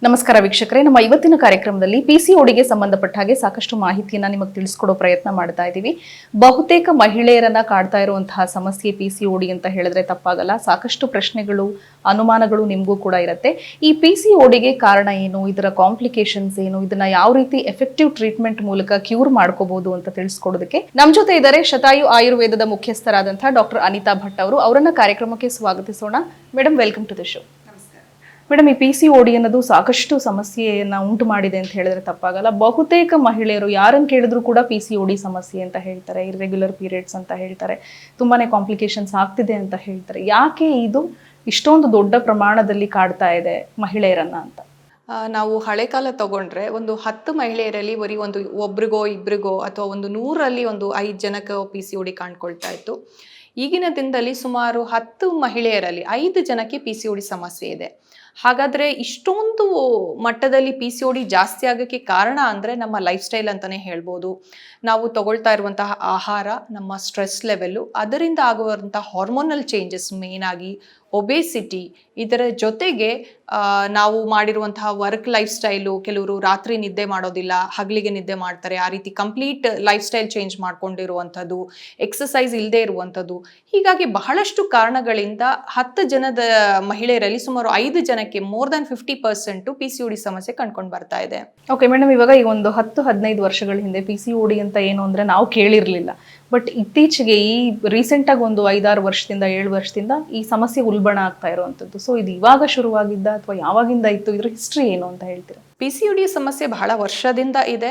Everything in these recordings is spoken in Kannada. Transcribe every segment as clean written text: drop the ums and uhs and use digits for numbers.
ನಮಸ್ಕಾರ ವೀಕ್ಷಕರೇ, ನಮ್ಮ ಇವತ್ತಿನ ಕಾರ್ಯಕ್ರಮದಲ್ಲಿ ಪಿಸಿಒಡಿಗೆ ಸಂಬಂಧಪಟ್ಟ ಹಾಗೆ ಸಾಕಷ್ಟು ಮಾಹಿತಿಯನ್ನ ನಿಮಗೆ ತಿಳಿಸ್ಕೊಡೋ ಪ್ರಯತ್ನ ಮಾಡ್ತಾ ಇದ್ದೀವಿ. ಬಹುತೇಕ ಮಹಿಳೆಯರನ್ನ ಕಾಡ್ತಾ ಇರುವಂತಹ ಸಮಸ್ಯೆ ಪಿಸಿಒಡಿ ಅಂತ ಹೇಳಿದ್ರೆ ತಪ್ಪಾಗಲ್ಲ. ಸಾಕಷ್ಟು ಪ್ರಶ್ನೆಗಳು, ಅನುಮಾನಗಳು ನಿಮಗೂ ಕೂಡ ಇರುತ್ತೆ. ಈ ಪಿಸಿಒಡಿಗೆ ಕಾರಣ ಏನು, ಇದರ ಕಾಂಪ್ಲಿಕೇಶನ್ಸ್ ಏನು, ಇದನ್ನ ಯಾವ ರೀತಿ ಎಫೆಕ್ಟಿವ್ ಟ್ರೀಟ್ಮೆಂಟ್ ಮೂಲಕ ಕ್ಯೂರ್ ಮಾಡ್ಕೋಬಹುದು ಅಂತ ತಿಳಿಸ್ಕೊಡೋದಕ್ಕೆ ನಮ್ಮ ಜೊತೆ ಇದ್ದಾರೆ ಶತಾಯು ಆಯುರ್ವೇದದ ಮುಖ್ಯಸ್ಥರಾದಂತಹ ಡಾಕ್ಟರ್ ಅನಿತಾ ಭಟ್ ಅವರು. ಅವರನ್ನ ಕಾರ್ಯಕ್ರಮಕ್ಕೆ ಸ್ವಾಗತಿಸೋಣ. Madam, welcome to the show. Madam, ಈ ಪಿಸಿಒಡಿ ಅನ್ನೋದು ಸಾಕಷ್ಟು ಸಮಸ್ಯೆಯನ್ನ ಉಂಟು ಮಾಡಿದೆ ಅಂತ ಹೇಳಿದ್ರೆ ತಪ್ಪಾಗಲ್ಲ. ಬಹುತೇಕ ಮಹಿಳೆಯರು ಯಾರನ್ನು ಕೇಳಿದ್ರು ಕೂಡ ಪಿಸಿಒಡಿ ಸಮಸ್ಯೆ ಅಂತ ಹೇಳ್ತಾರೆ, ಇರ್ರೆಗ್ಯುಲರ್ ಪೀರಿಯಡ್ಸ್ ಅಂತ ಹೇಳ್ತಾರೆ, ತುಂಬಾನೇ ಕಾಂಪ್ಲಿಕೇಶನ್ಸ್ ಆಗ್ತಿದೆ ಅಂತ ಹೇಳ್ತಾರೆ. ಯಾಕೆ ಇದು ಇಷ್ಟೊಂದು ದೊಡ್ಡ ಪ್ರಮಾಣದಲ್ಲಿ ಕಾಡ್ತಾ ಇದೆ ಮಹಿಳೆಯರನ್ನ ಅಂತ? ನಾವು ಹಳೆ ಕಾಲ ತಗೊಂಡ್ರೆ ಒಂದು 10 ಮಹಿಳೆಯರಲ್ಲಿ ಬರೀ ಒಬ್ರಿಗೋ ಇಬ್ರಿಗೋ ಅಥವಾ 100ರಲ್ಲಿ 5 ಜನಕ್ಕೆ ಪಿಸಿಒಡಿ ಕಾಣ್ಕೊಳ್ತಾ ಇತ್ತು. ಈಗಿನ ದಿನದಲ್ಲಿ ಸುಮಾರು 10 ಮಹಿಳೆಯರಲ್ಲಿ 5 ಜನಕ್ಕೆ ಪಿಸಿಒಡಿ ಸಮಸ್ಯೆ ಇದೆ. ಹಾಗಾದ್ರೆ ಇಷ್ಟೊಂದು ಮಟ್ಟದಲ್ಲಿ ಪಿಸಿಒಡಿ ಜಾಸ್ತಿ ಆಗೋಕ್ಕೆ ಕಾರಣ ಅಂದರೆ ನಮ್ಮ ಲೈಫ್ ಸ್ಟೈಲ್ ಅಂತಲೇ ಹೇಳ್ಬೋದು. ನಾವು ತಗೊಳ್ತಾ ಇರುವಂತಹ ಆಹಾರ, ನಮ್ಮ ಸ್ಟ್ರೆಸ್ ಲೆವೆಲ್ಲು, ಅದರಿಂದ ಆಗುವಂಥ ಹಾರ್ಮೋನಲ್ ಚೇಂಜಸ್, ಮೇನ್ ಆಗಿ ಒಬೇಸಿಟಿ, ಇದರ ಜೊತೆಗೆ ನಾವು ಮಾಡಿರುವಂತಹ ವರ್ಕ್ ಲೈಫ್ ಸ್ಟೈಲು, ಕೆಲವರು ರಾತ್ರಿ ನಿದ್ದೆ ಮಾಡೋದಿಲ್ಲ, ಹಗಲಿಗೆ ನಿದ್ದೆ ಮಾಡ್ತಾರೆ, ಆ ರೀತಿ ಕಂಪ್ಲೀಟ್ ಲೈಫ್ ಸ್ಟೈಲ್ ಚೇಂಜ್ ಮಾಡ್ಕೊಂಡಿರುವಂಥದ್ದು, ಎಕ್ಸಸೈಸ್ ಇಲ್ಲದೆ ಇರುವಂಥದ್ದು. ಹೀಗಾಗಿ ಬಹಳಷ್ಟು ಕಾರಣಗಳಿಂದ 10 ಜನದ ಮಹಿಳೆಯರಲ್ಲಿ ಸುಮಾರು 5 ಜನಕ್ಕೆ ಮೋರ್ ದನ್ 50% ಪಿಸಿಒಡಿ ಸಮಸ್ಯೆ ಕಂಡ್ಕೊಂಡು ಬರ್ತಾ ಇದೆ. ಓಕೆ ಮೇಡಮ್, ಇವಾಗ ಈ ಒಂದು 10-15 ವರ್ಷಗಳ ಹಿಂದೆ ಪಿಸಿಒಡಿ ಅಂತ ಏನು ಅಂದ್ರೆ ನಾವು ಕೇಳಿರ್ಲಿಲ್ಲ. ಬಟ್ ಇತ್ತೀಚೆಗೆ ಈ ರೀಸೆಂಟ್ ಆಗಿ ಒಂದು 5-6 ವರ್ಷದಿಂದ 7 ವರ್ಷದಿಂದ ಈ ಸಮಸ್ಯೆ ಉಲ್ಬಣ ಆಗ್ತಾ ಇರುವಂತದ್ದು. ಸೊ ಇದು ಇವಾಗ ಶುರುವಾಗಿದ್ದ ಅಥವಾ ಯಾವಾಗಿಂದ ಇತ್ತು, ಇದ್ರ ಹಿಸ್ಟ್ರಿ ಏನು ಅಂತ ಹೇಳ್ತೀರಾ? ಪಿಸಿಒಡಿ ಸಮಸ್ಯೆ ಬಹಳ ವರ್ಷದಿಂದ ಇದೆ.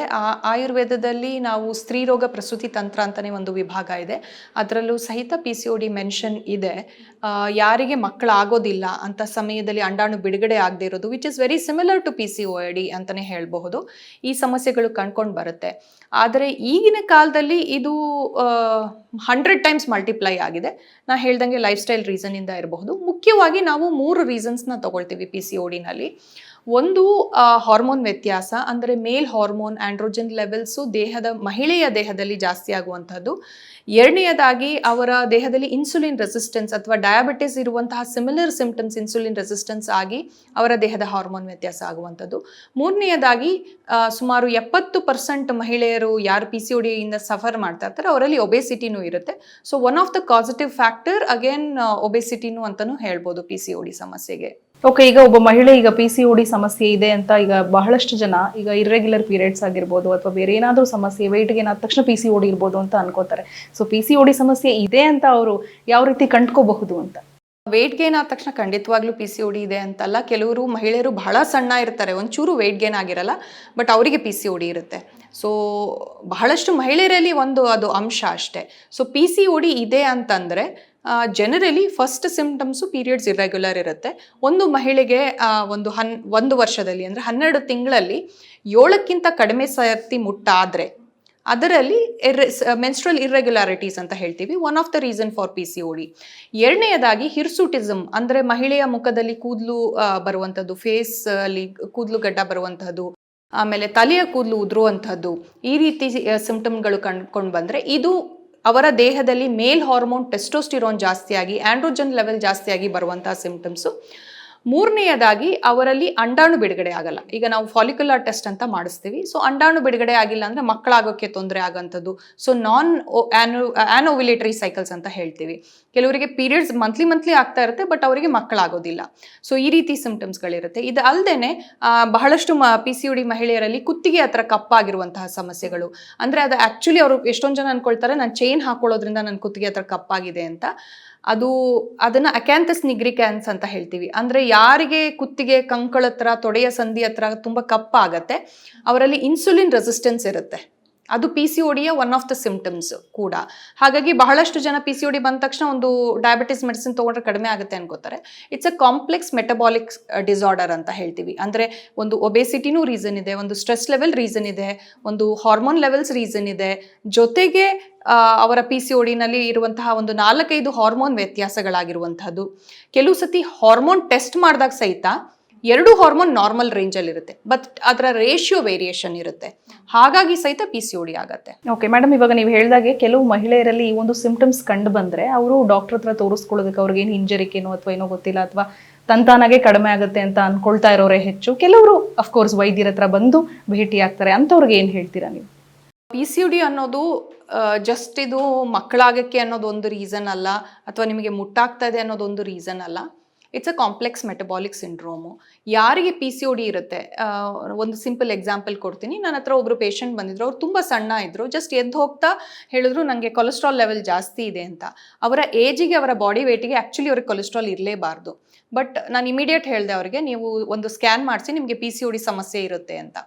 ಆಯುರ್ವೇದದಲ್ಲಿ ನಾವು ಸ್ತ್ರೀ ರೋಗ ಪ್ರಸೂತಿ ತಂತ್ರ ಅಂತಲೇ ಒಂದು ವಿಭಾಗ ಇದೆ, ಅದರಲ್ಲೂ ಸಹಿತ ಪಿಸಿಒಡಿ ಮೆನ್ಷನ್ ಇದೆ. ಯಾರಿಗೆ ಮಕ್ಕಳಾಗೋದಿಲ್ಲ ಅಂತ ಸಮಯದಲ್ಲಿ ಅಂಡಾಣು ಬಿಡುಗಡೆ ಆಗದೆ ಇರೋದು, which is very similar to PCOD ಅಂತಲೇ ಹೇಳ್ಬಹುದು, ಈ ಸಮಸ್ಯೆಗಳು ಕಂಡ್ಕೊಂಡು ಬರುತ್ತೆ. ಆದರೆ ಈಗಿನ ಕಾಲದಲ್ಲಿ ಇದು 100 ಟೈಮ್ಸ್ ಮಲ್ಟಿಪ್ಲೈ ಆಗಿದೆ. ನಾ ಹೇಳ್ದಂಗೆ ಲೈಫ್ ಸ್ಟೈಲ್ ರೀಸನ್ನಿಂದ ಇರಬಹುದು. ಮುಖ್ಯವಾಗಿ ನಾವು 3 ರೀಸನ್ಸ್ನ ತಗೊಳ್ತೀವಿ ಪಿಸಿಒಡಿನಲ್ಲಿ. ಒಂದು ಹಾರ್ಮೋನ್ ವ್ಯತ್ಯಾಸ, ಅಂದರೆ ಮೇಲ್ ಹಾರ್ಮೋನ್ ಆಂಡ್ರೋಜನ್ ಲೆವೆಲ್ಸು ಮಹಿಳೆಯ ದೇಹದಲ್ಲಿ ಜಾಸ್ತಿ ಆಗುವಂಥದ್ದು. ಎರಡನೆಯದಾಗಿ ಅವರ ದೇಹದಲ್ಲಿ ಇನ್ಸುಲಿನ್ ರೆಸಿಸ್ಟೆನ್ಸ್ ಅಥವಾ ಡಯಾಬಿಟಿಸ್ ಇರುವಂತಹ ಸಿಮಿಲರ್ ಸಿಂಪ್ಟಮ್ಸ್, ಇನ್ಸುಲಿನ್ ರೆಸಿಸ್ಟೆನ್ಸ್ ಆಗಿ ಅವರ ದೇಹದ ಹಾರ್ಮೋನ್ ವ್ಯತ್ಯಾಸ ಆಗುವಂಥದ್ದು. ಮೂರನೆಯದಾಗಿ ಸುಮಾರು 70% ಮಹಿಳೆಯರು ಯಾರು ಪಿಸಿಒಡಿಯಿಂದ ಸಫರ್ ಮಾಡ್ತಾ ಇರ್ತಾರೆ ಅವರಲ್ಲಿ ಒಬೇಸಿಟಿನೂ ಇರುತ್ತೆ. So one of the causative factor again ಒಬೇಸಿಟಿನೂ ಅಂತಲೂ ಹೇಳ್ಬೋದು ಪಿಸಿಒಡಿ ಸಮಸ್ಯೆಗೆ. ಓಕೆ, ಈಗ ಒಬ್ಬ ಮಹಿಳೆ ಈಗ ಪಿಸಿಒಡಿ ಸಮಸ್ಯೆ ಇದೆ ಅಂತ ಈಗ ಬಹಳಷ್ಟು ಜನ ಈಗ ಇರ್ರೆಗ್ಯುಲರ್ ಪೀರಿಯಡ್ಸ್ ಆಗಿರ್ಬೋದು ಅಥವಾ ಬೇರೆ ಏನಾದರೂ ಸಮಸ್ಯೆ, ವೆಯ್ಟ್ ಗೇನ್ ಆದ ತಕ್ಷಣ ಪಿಸಿಒಡಿ ಇರ್ಬೋದು ಅಂತ ಅನ್ಕೋತಾರೆ. ಸೊ ಪಿಸಿಒಡಿ ಸಮಸ್ಯೆ ಇದೆ ಅಂತ ಅವರು ಯಾವ ರೀತಿ ಕಂಡ್ಕೋಬಹುದು ಅಂತ? ವೆಯ್ಟ್ ಗೇನ್ ಆದ ತಕ್ಷಣ ಖಂಡಿತವಾಗ್ಲೂ ಪಿಸಿಒಡಿ ಇದೆ ಅಂತಲ್ಲ. ಕೆಲವರು ಮಹಿಳೆಯರು ಬಹಳ ಸಣ್ಣ ಇರ್ತಾರೆ, ಒಂಚೂರು ವೆಯ್ಟ್ ಗೇನ್ ಆಗಿರಲ್ಲ, ಬಟ್ ಅವರಿಗೆ ಪಿಸಿಒಡಿ ಇರುತ್ತೆ. ಸೊ ಬಹಳಷ್ಟು ಮಹಿಳೆಯರಲ್ಲಿ ಅದು ಅಂಶ ಅಷ್ಟೇ. ಸೊ ಪಿಸಿಒಡಿ ಇದೆ ಅಂತಂದರೆ generally first symptoms periods irregular ಇರುತ್ತೆ. ಒಂದು ಮಹಿಳೆಗೆ ಒಂದು ವರ್ಷದಲ್ಲಿ ಅಂದರೆ 12 ತಿಂಗಳಲ್ಲಿ 7ಕ್ಕಿಂತ ಕಡಿಮೆ ಸರ್ತಿ ಮುಟ್ಟಾದರೆ ಅದರಲ್ಲಿ ಮೆನ್ಸ್ಟ್ರಲ್ ಇರ್ರೆಗ್ಯುಲಾರಿಟೀಸ್ ಅಂತ ಹೇಳ್ತೀವಿ, one of the reason for PCOD. ಎರಡನೆಯದಾಗಿ ಹಿರ್ಸುಟಿಸಮ್, ಅಂದರೆ ಮಹಿಳೆಯ ಮುಖದಲ್ಲಿ ಕೂದಲು ಬರುವಂಥದ್ದು, ಫೇಸ್ ಅಲ್ಲಿ ಕೂದಲು ಗಡ್ಡ ಬರುವಂಥದ್ದು, ಆಮೇಲೆ ತಲೆಯ ಕೂದಲು ಉದುರುವಂಥದ್ದು, ಈ ರೀತಿ ಸಿಂಪ್ಟಮ್ಗಳು ಕಂಡುಕೊಂಡು ಬಂದರೆ ಇದು ಅವರ ದೇಹದಲ್ಲಿ ಮೇಲ್ ಹಾರ್ಮೋನ್ ಟೆಸ್ಟೋಸ್ಟಿರೋನ್ ಜಾಸ್ತಿಯಾಗಿ ಆಂಡ್ರೋಜನ್ ಲೆವೆಲ್ ಜಾಸ್ತಿಯಾಗಿ ಬರುವಂತಹ ಸಿಂಪ್ಟಮ್ಸು. ಮೂರನೆಯದಾಗಿ ಅವರಲ್ಲಿ ಅಂಡಾಣು ಬಿಡುಗಡೆ ಆಗಲ್ಲ. ಈಗ ನಾವು ಫಾಲಿಕ್ಯುಲರ್ ಟೆಸ್ಟ್ ಅಂತ ಮಾಡಿಸ್ತೀವಿ. ಸೊ ಅಂಡಾಣು ಬಿಡುಗಡೆ ಆಗಿಲ್ಲ ಅಂದರೆ ಮಕ್ಕಳಾಗೋಕ್ಕೆ ತೊಂದರೆ ಆಗೋಂಥದ್ದು. ಸೊ ಆ್ಯನೋವ್ಯುಲೇಟರಿ ಸೈಕಲ್ಸ್ ಅಂತ ಹೇಳ್ತೀವಿ. ಕೆಲವರಿಗೆ ಪೀರಿಯಡ್ಸ್ ಮಂತ್ಲಿ ಆಗ್ತಾ ಇರುತ್ತೆ, ಬಟ್ ಅವರಿಗೆ ಮಕ್ಕಳಾಗೋದಿಲ್ಲ. ಸೊ ಈ ರೀತಿ ಸಿಂಪ್ಟಮ್ಸ್ಗಳಿರುತ್ತೆ. ಇದು ಅಲ್ಲದೆ ಬಹಳಷ್ಟು ಪಿಸಿಒಡಿ ಮಹಿಳೆಯರಲ್ಲಿ ಕುತ್ತಿಗೆ ಹತ್ರ ಕಪ್ಪಾಗಿರುವಂತಹ ಸಮಸ್ಯೆಗಳು, ಅಂದರೆ ಅದು ಆ್ಯಕ್ಚುಲಿ ಅವರು ಎಷ್ಟೊಂದು ಜನ ಅನ್ಕೊಳ್ತಾರೆ ನಾನು ಚೈನ್ ಹಾಕೊಳ್ಳೋದ್ರಿಂದ ನನ್ನ ಕುತ್ತಿಗೆ ಹತ್ರ ಕಪ್ಪಾಗಿದೆ ಅಂತ. ಅದನ್ನು ಅಕ್ಯಾಂಥಸ್ ನಿಗ್ರಿಕ್ಯಾನ್ಸ್ ಅಂತ ಹೇಳ್ತೀವಿ. ಅಂದರೆ ಯಾರಿಗೆ ಕುತ್ತಿಗೆ ಕಂಕಳ ಹತ್ರ, ತೊಡೆಯ ಸಂಧಿ ಹತ್ರ ತುಂಬ ಕಪ್ಪಾಗತ್ತೆ, ಅವರಲ್ಲಿ ಇನ್ಸುಲಿನ್ ರೆಸಿಸ್ಟೆನ್ಸ್ ಇರುತ್ತೆ. ಅದು ಪಿಸಿಒಡಿಯ ಒನ್ ಆಫ್ ದ ಸಿಂಪ್ಟಮ್ಸ್ ಕೂಡ. ಹಾಗಾಗಿ ಬಹಳಷ್ಟು ಜನ ಪಿಸಿಒಡಿ ಬಂದ ತಕ್ಷಣ ಒಂದು ಡಯಾಬಿಟಿಸ್ ಮೆಡಿಸಿನ್ ತೊಗೊಂಡ್ರೆ ಕಡಿಮೆ ಆಗುತ್ತೆ ಅನ್ಕೋತಾರೆ. It's a complex metabolic disorder ಅಂತ ಹೇಳ್ತೀವಿ. ಅಂದರೆ ಒಂದು ಒಬೇಸಿಟಿನೂ ರೀಸನ್ ಇದೆ, ಒಂದು ಸ್ಟ್ರೆಸ್ ಲೆವೆಲ್ ರೀಸನ್ ಇದೆ, ಒಂದು ಹಾರ್ಮೋನ್ ಲೆವೆಲ್ಸ್ ರೀಸನ್ ಇದೆ, ಜೊತೆಗೆ ಅವರ ಪಿಸಿಒಡಿನಲ್ಲಿ ಇರುವಂತಹ 4-5 ಹಾರ್ಮೋನ್ ವ್ಯತ್ಯಾಸಗಳಾಗಿರುವಂತಹದ್ದು. ಕೆಲವು ಸತಿ ಹಾರ್ಮೋನ್ ಟೆಸ್ಟ್ ಮಾಡಿದಾಗ ಸಹಿತ 2 ಹಾರ್ಮೋನ್ ನಾರ್ಮಲ್ ರೇಂಜಲ್ಲಿ ಇರುತ್ತೆ, ಬಟ್ ಅದರ ರೇಷಿಯೋ ವೇರಿಯೇಷನ್ ಇರುತ್ತೆ. ಹಾಗಾಗಿ ಸಹಿತ ಪಿಸಿಒಡಿ ಆಗತ್ತೆ. ಓಕೆ ಮೇಡಮ್, ಇವಾಗ ನೀವು ಹೇಳಿದಾಗೆ ಕೆಲವು ಮಹಿಳೆಯರಲ್ಲಿ ಈ ಒಂದು ಸಿಂಪ್ಟಮ್ಸ್ ಕಂಡು ಬಂದ್ರೆ ಅವರು ಡಾಕ್ಟರ್ ಹತ್ರ ತೋರಿಸ್ಕೊಳ್ಳೋದಕ್ಕೆ ಅವ್ರಿಗೆ ಏನು ಹಿಂಜರಿಕೆನೋ ಅಥವಾ ಏನೋ ಗೊತ್ತಿಲ್ಲ ಅಥವಾ ತಂತಾನಾಗೆ ಕಡಿಮೆ ಆಗುತ್ತೆ ಅಂತ ಅನ್ಕೊಳ್ತಾ ಇರೋರೇ ಹೆಚ್ಚು. ಕೆಲವರು ಅಫ್ಕೋರ್ಸ್ ವೈದ್ಯರ ಹತ್ರ ಬಂದು ಭೇಟಿ ಆಗ್ತಾರೆ. ಅಂಥವ್ರಿಗೆ ಏನು ಹೇಳ್ತೀರಾ ನೀವು? PCOD ಅನ್ನೋದು ಜಸ್ಟ್ ಇದು ಮಕ್ಕಳಾಗಕ್ಕೆ ಅನ್ನೋದು ಒಂದು ರೀಸನ್ ಅಲ್ಲ, ಅಥವಾ ನಿಮಗೆ ಮುಟ್ಟಾಗ್ತಾ ಇದೆ ಅನ್ನೋದು ಒಂದು ರೀಸನ್ ಅಲ್ಲ. It's a complex metabolic syndrome. ಯಾರಿಗೆ PCOD ಇರುತ್ತೆ, ಒಂದು ಸಿಂಪಲ್ ಎಕ್ಸಾಂಪಲ್ ಕೊಡ್ತೀನಿ. ನನ್ನ ಹತ್ರ ಒಬ್ಬರು ಪೇಷಂಟ್ ಬಂದಿದ್ರು. ಅವ್ರು ತುಂಬ ಸಣ್ಣ ಇದ್ದರು. ಜಸ್ಟ್ ಎದ್ದು ಹೋಗ್ತಾ ಹೇಳಿದ್ರು ನನಗೆ ಕೊಲೆಸ್ಟ್ರಾಲ್ ಲೆವೆಲ್ ಜಾಸ್ತಿ ಇದೆ ಅಂತ. ಅವರ ಏಜಿಗೆ, ಅವರ ಬಾಡಿ ವೇಟಿಗೆ ಆ್ಯಕ್ಚುಲಿ ಅವ್ರಿಗೆ ಕೊಲೆಸ್ಟ್ರಾಲ್ ಇರಲೇಬಾರ್ದು. ಬಟ್ ನಾನು ಇಮಿಡಿಯೇಟ್ ಹೇಳಿದೆ ಅವರಿಗೆ, ನೀವು ಒಂದು ಸ್ಕ್ಯಾನ್ ಮಾಡಿಸಿ, ನಿಮಗೆ PCOD ಸಮಸ್ಯೆ ಇರುತ್ತೆ ಅಂತ.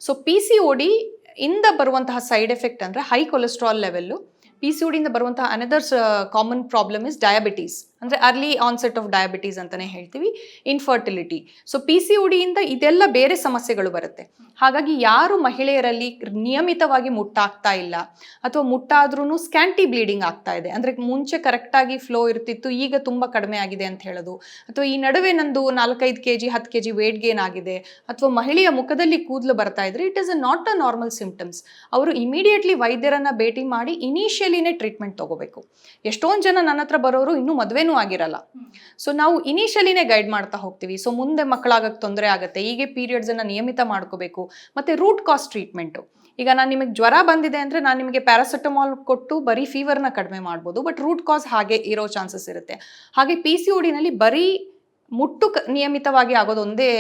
ಸೊ PCOD ಇಂದ ಬರುವಂತಹ ಸೈಡ್ ಎಫೆಕ್ಟ್ ಅಂದರೆ ಹೈ ಕೊಲೆಸ್ಟ್ರಾಲ್ ಲೆವೆಲ್ಲು. PCOD ಇಂದ ಬರುವಂತಹ another common problem is diabetes, ಅಂದರೆ ಅರ್ಲಿ ಆನ್ಸೆಟ್ ಆಫ್ ಡಯಾಬಿಟೀಸ್ ಅಂತಲೇ ಹೇಳ್ತೀವಿ, ಇನ್ಫರ್ಟಿಲಿಟಿ. ಸೊ PCOD ಇಂದ ಇದೆಲ್ಲ ಬೇರೆ ಸಮಸ್ಯೆಗಳು ಬರುತ್ತೆ. ಹಾಗಾಗಿ ಯಾರು ಮಹಿಳೆಯರಲ್ಲಿ ನಿಯಮಿತವಾಗಿ ಮುಟ್ಟಾಗ್ತಾ ಇಲ್ಲ, ಅಥವಾ ಮುಟ್ಟಾದ್ರೂ ಸ್ಕ್ಯಾಂಟಿ ಬ್ಲೀಡಿಂಗ್ ಆಗ್ತಾ ಇದೆ, ಅಂದರೆ ಮುಂಚೆ ಕರೆಕ್ಟಾಗಿ ಫ್ಲೋ ಇರ್ತಿತ್ತು, ಈಗ ತುಂಬ ಕಡಿಮೆ ಆಗಿದೆ ಅಂತ ಹೇಳೋದು, ಅಥವಾ ಈ ನಡುವೆ ನಂದು 4-5 kg 10 kg ವೇಟ್ ಗೇನ್ ಆಗಿದೆ, ಅಥವಾ ಮಹಿಳೆಯ ಮುಖದಲ್ಲಿ ಕೂದಲು ಬರ್ತಾ ಇದ್ರೆ, it is not a normal symptoms. ಅವರು ಇಮಿಡಿಯೇಟ್ಲಿ ವೈದ್ಯರನ್ನ ಭೇಟಿ ಮಾಡಿ ಇನಿಷಿಯಲಿನೇ ಟ್ರೀಟ್ಮೆಂಟ್ ತಗೋಬೇಕು. ಎಷ್ಟೊಂದು ಜನ ನನ್ನ ಹತ್ರ ಬರೋರು ಇನ್ನೂ ಮದುವೆನೂ ಆಗಿರಲ್ಲ. ಸೊ ನಾವು ಇನಿಷಿಯಲಿನೇ ಗೈಡ್ ಮಾಡ್ತಾ ಹೋಗ್ತೀವಿ. ಸೊ ಮುಂದೆ ಮಕ್ಕಳಾಗಕ್ಕೆ ತೊಂದರೆ ಆಗುತ್ತೆ, ಹೀಗೆ ಪೀರಿಯಡ್ಸ್ ಅನ್ನ ನಿಯಮಿತ ಮಾಡ್ಕೋಬೇಕು. ಮತ್ತೆ ರೂಟ್ ಕಾಸ್ ಟ್ರೀಟ್ಮೆಂಟು. ಈಗ ನಾನು ನಿಮಗೆ ಜ್ವರ ಬಂದಿದೆ ಅಂದರೆ ನಾನು ನಿಮಗೆ ಪ್ಯಾರಾಸಿಟಮಾಲ್ ಕೊಟ್ಟು ಬರೀ ಫೀವರ್ನ ಕಡಿಮೆ ಮಾಡ್ಬೋದು, ಬಟ್ ರೂಟ್ ಕಾಸ್ ಹಾಗೆ ಇರೋ ಚಾನ್ಸಸ್ ಇರುತ್ತೆ. ಹಾಗೆ PCODನಲ್ಲಿ ಬರೀ ಮುಟ್ಟು ನಿಯಮಿತವಾಗಿ ಆಗೋದೊಂದೇ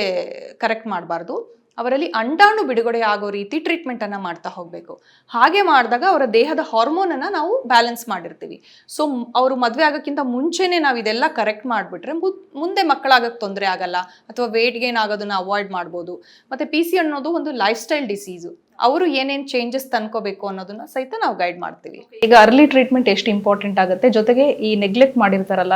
ಕರೆಕ್ಟ್ ಮಾಡಬಾರ್ದು. ಅವರಲ್ಲಿ ಅಂಡಾಣು ಬಿಡುಗಡೆ ಆಗೋ ರೀತಿ ಟ್ರೀಟ್ಮೆಂಟನ್ನು ಮಾಡ್ತಾ ಹೋಗಬೇಕು. ಹಾಗೆ ಮಾಡಿದಾಗ ಅವರ ದೇಹದ ಹಾರ್ಮೋನನ್ನು ನಾವು ಬ್ಯಾಲೆನ್ಸ್ ಮಾಡಿರ್ತೀವಿ. ಸೊ ಅವರು ಮದುವೆ ಆಗೋಕ್ಕಿಂತ ಮುಂಚೆನೇ ನಾವು ಇದೆಲ್ಲ ಕರೆಕ್ಟ್ ಮಾಡಿಬಿಟ್ರೆ ಮುಂದೆ ಮಕ್ಕಳಾಗಕ್ಕೆ ತೊಂದರೆ ಆಗಲ್ಲ, ಅಥವಾ ವೇಟ್ ಗೇನ್ ಆಗೋದನ್ನು ಅವಾಯ್ಡ್ ಮಾಡ್ಬೋದು. ಮತ್ತು PC ಅನ್ನೋದು ಒಂದು ಲೈಫ್ ಸ್ಟೈಲ್ ಡಿಸೀಸು. ಅವರು ಏನೇನು ಚೇಂಜಸ್ ತಂದ್ಕೋಬೇಕು ಅನ್ನೋದನ್ನ ಸಹಿತ ನಾವು ಗೈಡ್ ಮಾಡ್ತೀವಿ. ಈಗ ಅರ್ಲಿ ಟ್ರೀಟ್ಮೆಂಟ್ ಎಷ್ಟು ಇಂಪಾರ್ಟೆಂಟ್ ಆಗುತ್ತೆ, ಜೊತೆಗೆ ಈ ನೆಗ್ಲೆಕ್ಟ್ ಮಾಡಿರ್ತಾರಲ್ಲ,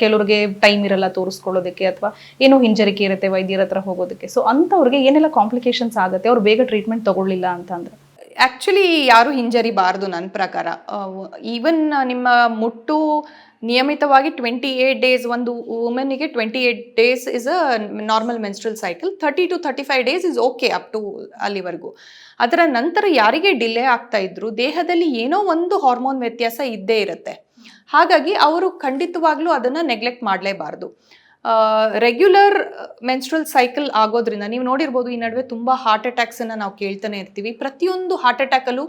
ಕೆಲವ್ರಿಗೆ ಟೈಮ್ ಇರಲ್ಲ ತೋರಿಸ್ಕೊಳ್ಳೋದಕ್ಕೆ, ಅಥವಾ ಏನೋ ಹಿಂಜರಿಕೆ ಇರುತ್ತೆ ವೈದ್ಯರ ಹತ್ರ ಹೋಗೋದಕ್ಕೆ. ಸೊ ಅಂಥವ್ರಿಗೆ ಏನೆಲ್ಲ ಕಾಂಪ್ಲಿಕೇಶನ್ಸ್ ಆಗುತ್ತೆ ಅವ್ರು ಬೇಗ ಟ್ರೀಟ್ಮೆಂಟ್ ತಗೊಳ್ಳಿಲ್ಲ ಅಂತಂದ್ರೆ? ಆ್ಯಕ್ಚುಲಿ ಯಾರು ಹಿಂಜರಿಬಾರ್ದು ನನ್ನ ಪ್ರಕಾರ. ಈವನ್ ನಿಮ್ಮ ಮುಟ್ಟು ನಿಯಮಿತವಾಗಿ 28 ಡೇಸ್, ಒಂದು ವುಮೆನ್ಗೆ 28 days is a normal menstrual cycle. 30 to 35 days is okay up to ಅಲ್ಲಿವರೆಗೂ. ಅದರ ನಂತರ ಯಾರಿಗೆ ಡಿಲೇ ಆಗ್ತಾ ಇದ್ರು, ದೇಹದಲ್ಲಿ ಏನೋ ಒಂದು ಹಾರ್ಮೋನ್ ವ್ಯತ್ಯಾಸ ಇದ್ದೇ ಇರುತ್ತೆ. ಹಾಗಾಗಿ ಅವರು ಖಂಡಿತವಾಗ್ಲೂ ಅದನ್ನು ನೆಗ್ಲೆಕ್ಟ್ ಮಾಡಲೇಬಾರ್ದು. ರೆಗ್ಯುಲರ್ ಮೆನ್ಸ್ಟ್ರಲ್ ಸೈಕಲ್ ಆಗೋದ್ರಿಂದ ನೀವು ನೋಡಿರ್ಬೋದು, ಈ ನಡುವೆ ತುಂಬ ಹಾರ್ಟ್ ಅಟ್ಯಾಕ್ಸನ್ನು ನಾವು ಕೇಳ್ತಾನೆ ಇರ್ತೀವಿ. ಪ್ರತಿಯೊಂದು ಹಾರ್ಟ್ ಅಟ್ಯಾಕಲ್ಲೂ